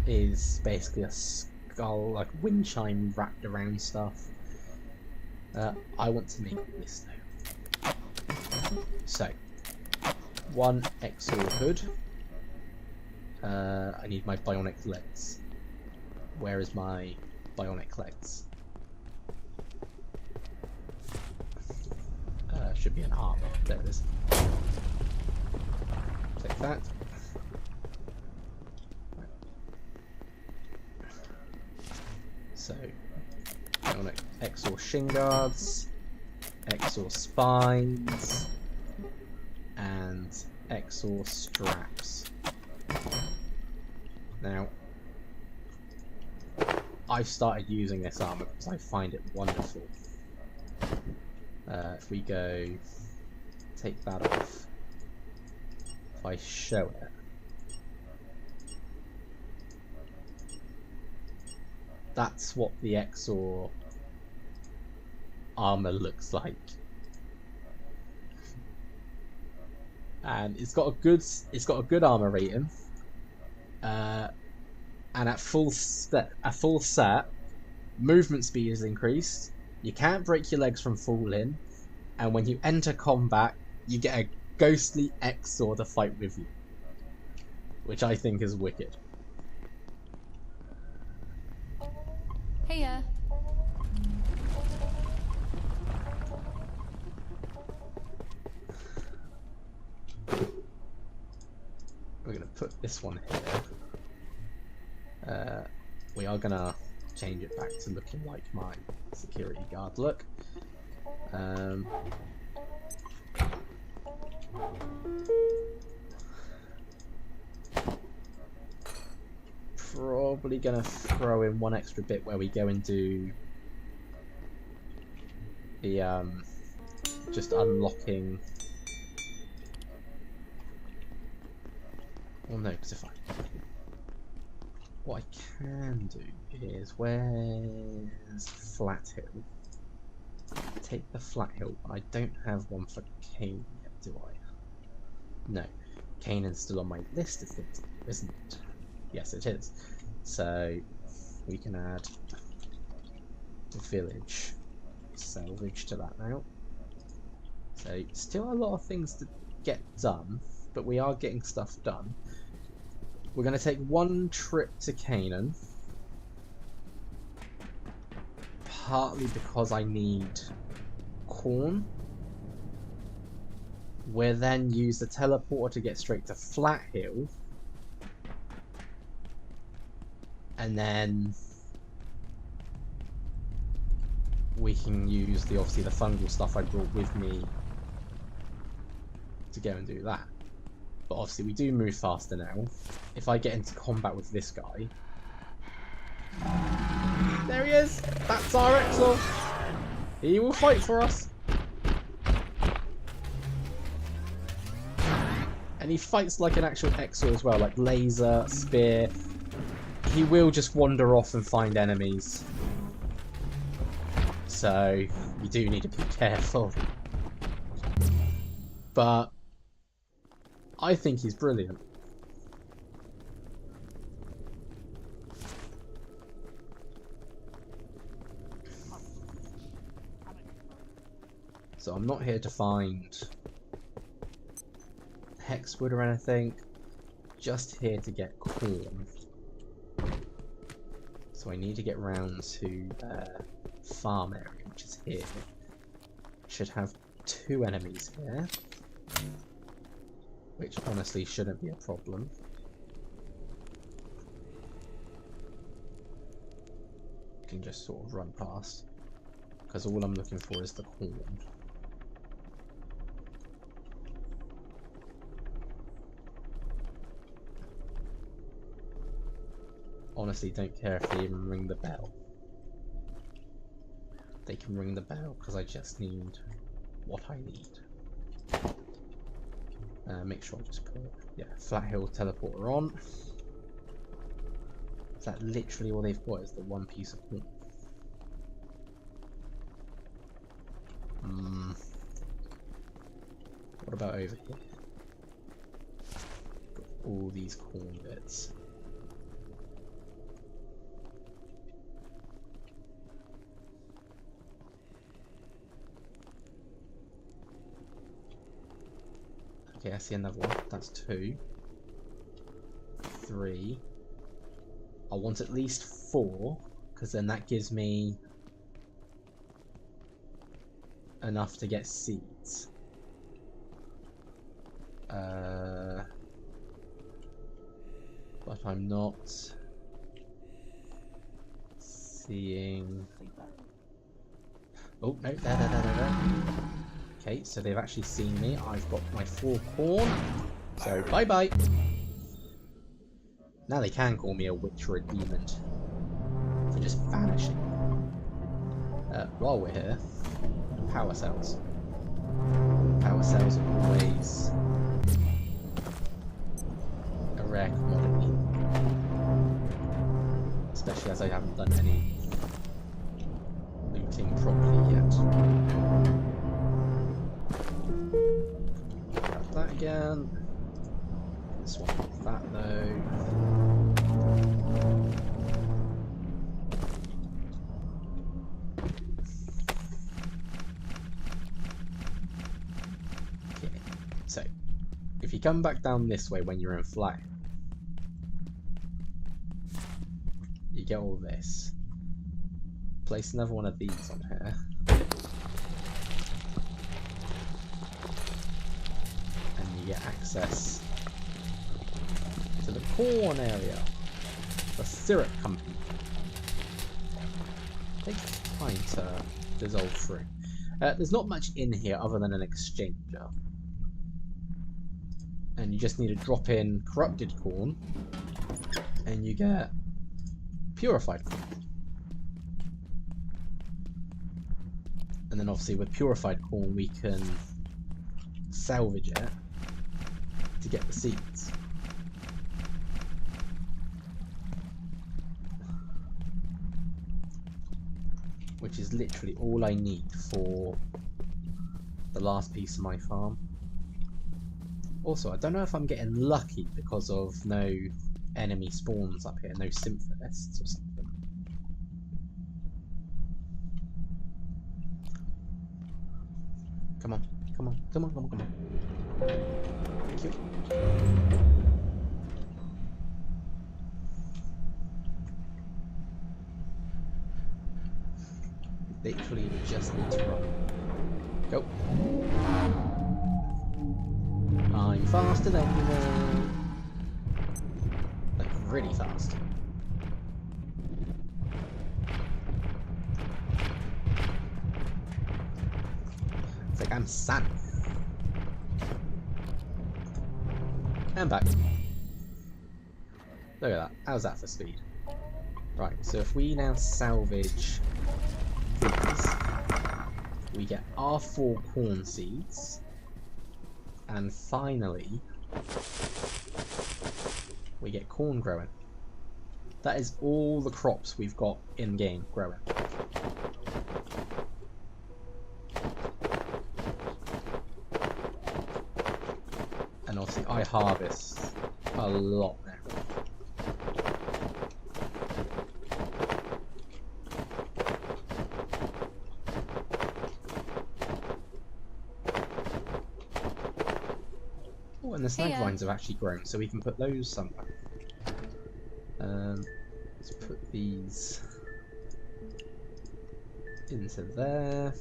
is basically a skull, like wind chime wrapped around stuff. I want to make this though. So, one Exor hood. I need my bionic legs. Where is my bionic legs? Should be an armor. There it is. Take that. So, bionic Exor shin guards, Exor spines, and Exor straps. Now, I've started using this armor because I find it wonderful. If we go take that off, if I show it, that's what the Exor armor looks like, and it's got a good armor rating, and at full set, movement speed is increased. You can't break your legs from falling, and when you enter combat, you get a ghostly Exor to fight with you, which I think is wicked. Heya. We're gonna put this one here. We are gonna change it back to looking like my security guard look. Probably gonna throw in one extra bit where we go and do the just unlocking. Well, no, because what I can do is, where's Flat Hill? Take the Flat Hill. I don't have one for Kane yet, do I? No, Kanan's still on my list of things, isn't it? Yes, it is. So we can add the village salvage to that now. So still a lot of things to get done, but we are getting stuff done. We're going to take one trip to Canaan, partly because I need corn. We'll then use the teleporter to get straight to Flat Hill, and then we can use obviously the fungal stuff I brought with me to go and do that. But obviously we do move faster now. If I get into combat with this guy... There he is! That's our Exor! He will fight for us! And he fights like an actual Exor as well, like laser, spear. He will just wander off and find enemies. So, you do need to be careful. But I think he's brilliant. So I'm not here to find hexwood or anything, just here to get corn. So I need to get round to farm area, which is here. Should have 2 enemies here, which honestly shouldn't be a problem. You can just sort of run past, because all I'm looking for is the corn. Honestly, don't care if they even ring the bell. They can ring the bell because I just need what I need. Make sure I just put, Flat Hill teleporter on. Is that literally all they've got? Is the one piece of corn? What about over here? Got all these corn bits. Okay, I see another one. That's 2. 3. I want at least 4, because then that gives me enough to get seeds. But I'm not seeing... Oh, no, there. Okay, so they've actually seen me. I've got my 4 corn, so bye-bye. Now they can call me a witch or a demon for just vanishing. While we're here, power cells. Power cells are always a rare commodity. Especially as I haven't done any looting properly yet. Grab that again. Swap that though. Okay, so if you come back down this way when you're in flight, you get all this. Place another one of these on here. And you get access to the corn area. The syrup company. Takes time to dissolve through. There's not much in here other than an exchanger. And you just need to drop in corrupted corn and you get purified corn. And then obviously with purified corn we can salvage it to get the seeds. Which is literally all I need for the last piece of my farm. Also, I don't know if I'm getting lucky because of no enemy spawns up here, no symphonists or something. Come on, come on, come on, come on, come on. Thank you. Literally, we just need to run. Go. I'm faster than you know. Like, really fast. It's like I'm Sonic. And back. Look at that. How's that for speed? Right, so if we now salvage these, we get our 4 corn seeds, and finally we get corn growing. That is all the crops we've got in game growing. And obviously I harvest a lot now. Oh, and the snagvines have actually grown, so we can put those somewhere. Let's put these into there.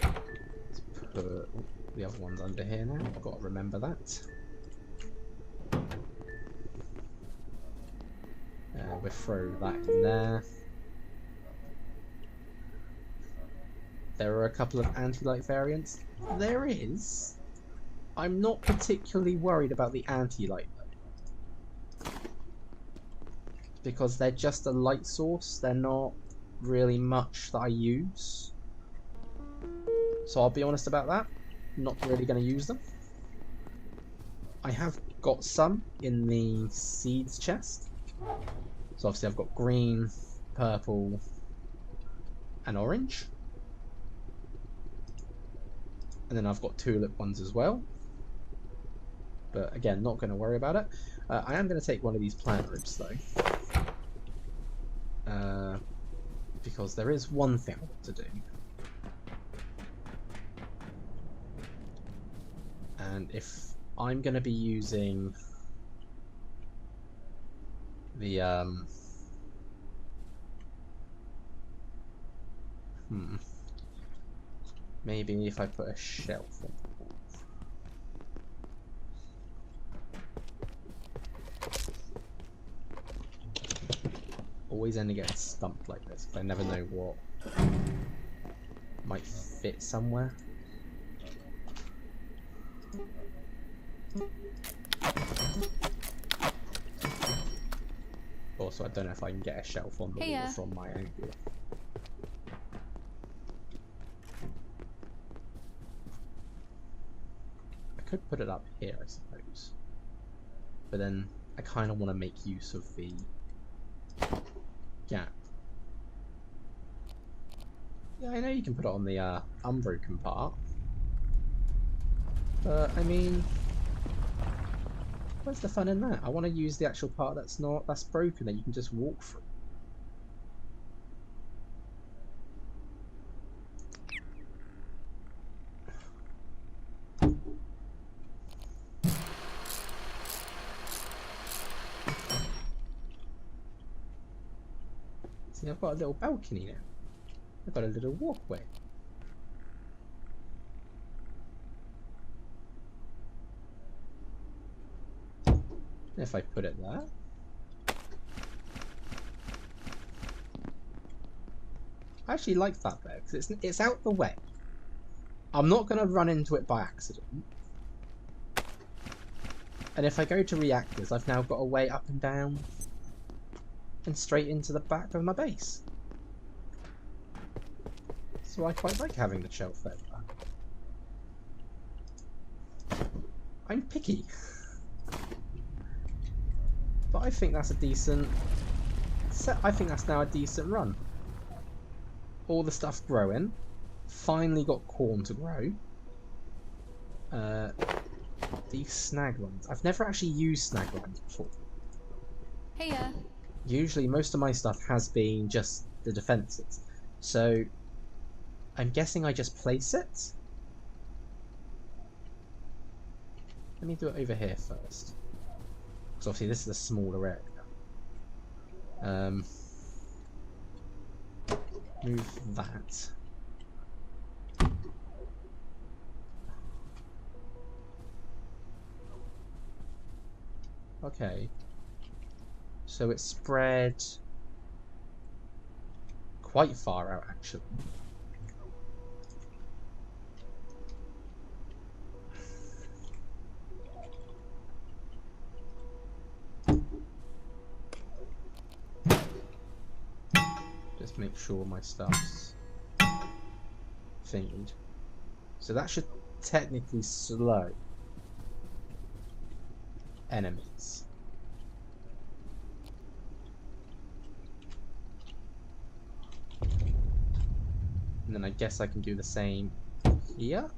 Let's put the other ones under here now. I've got to remember that. We'll throw that in there. There are a couple of anti-light variants. There is. I'm not particularly worried about the anti-light though, because they're just a light source. They're not really much that I use. So I'll be honest about that. Not really going to use them. I have got some in the seeds chest. So obviously I've got green, purple, and orange. And then I've got tulip ones as well. But again, not going to worry about it. I am going to take one of these plant roots though. Because there is one thing I want to do. And if I'm going to be using the maybe if I put a shelf on the wall. Always end up getting stumped like this, but I never know what might fit somewhere. Also, I don't know if I can get a shelf on the wall from my angle. I could put it up here, I suppose. But then I kind of want to make use of the gap. Yeah, I know you can put it on the unbroken part. But, I mean, where's the fun in that? I want to use the actual part that's broken that you can just walk through. See, I've got a little balcony now. I've got a little walkway. If I put it there. I actually like that though, because it's out the way. I'm not going to run into it by accident. And if I go to reactors, I've now got a way up and down and straight into the back of my base. So I quite like having the shelf there. I'm picky. But I think that's a decent set. I think that's now a decent run. All the stuff growing. Finally got corn to grow. These snag lines. I've never actually used snag lines before. Heya. Usually most of my stuff has been just the defences. So I'm guessing I just place it. Let me do it over here first. Because obviously this is a smaller area. Move that. Okay. So it's spread quite far out, actually. Just make sure my stuff's thingied. So that should technically slow enemies. And then I guess I can do the same here.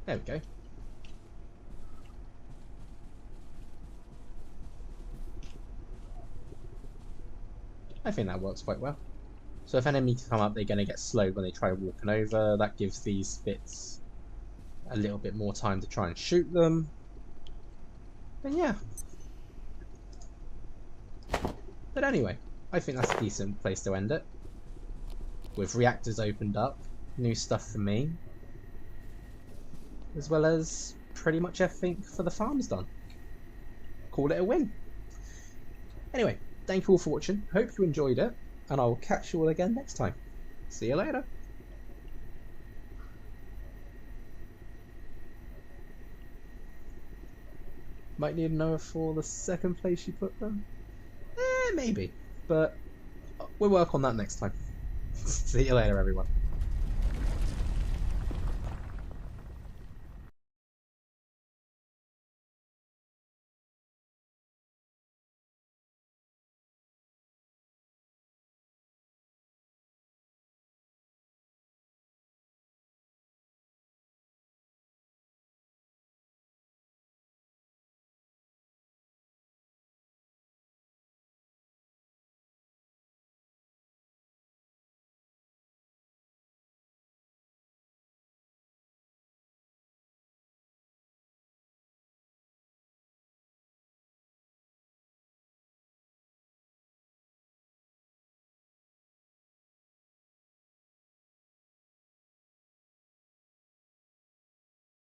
There we go. I think that works quite well. So if enemies come up, they're going to get slowed when they try walking over. That gives these bits a little bit more time to try and shoot them. And yeah. But anyway, I think that's a decent place to end it. With reactors opened up, new stuff for me, as well as pretty much everything for the farms done. Call it a win. Anyway, thank you all for watching. Hope you enjoyed it, and I will catch you all again next time. See you later. Might need Noah for the second place you put them. Maybe, but we'll work on that next time. See you later, everyone.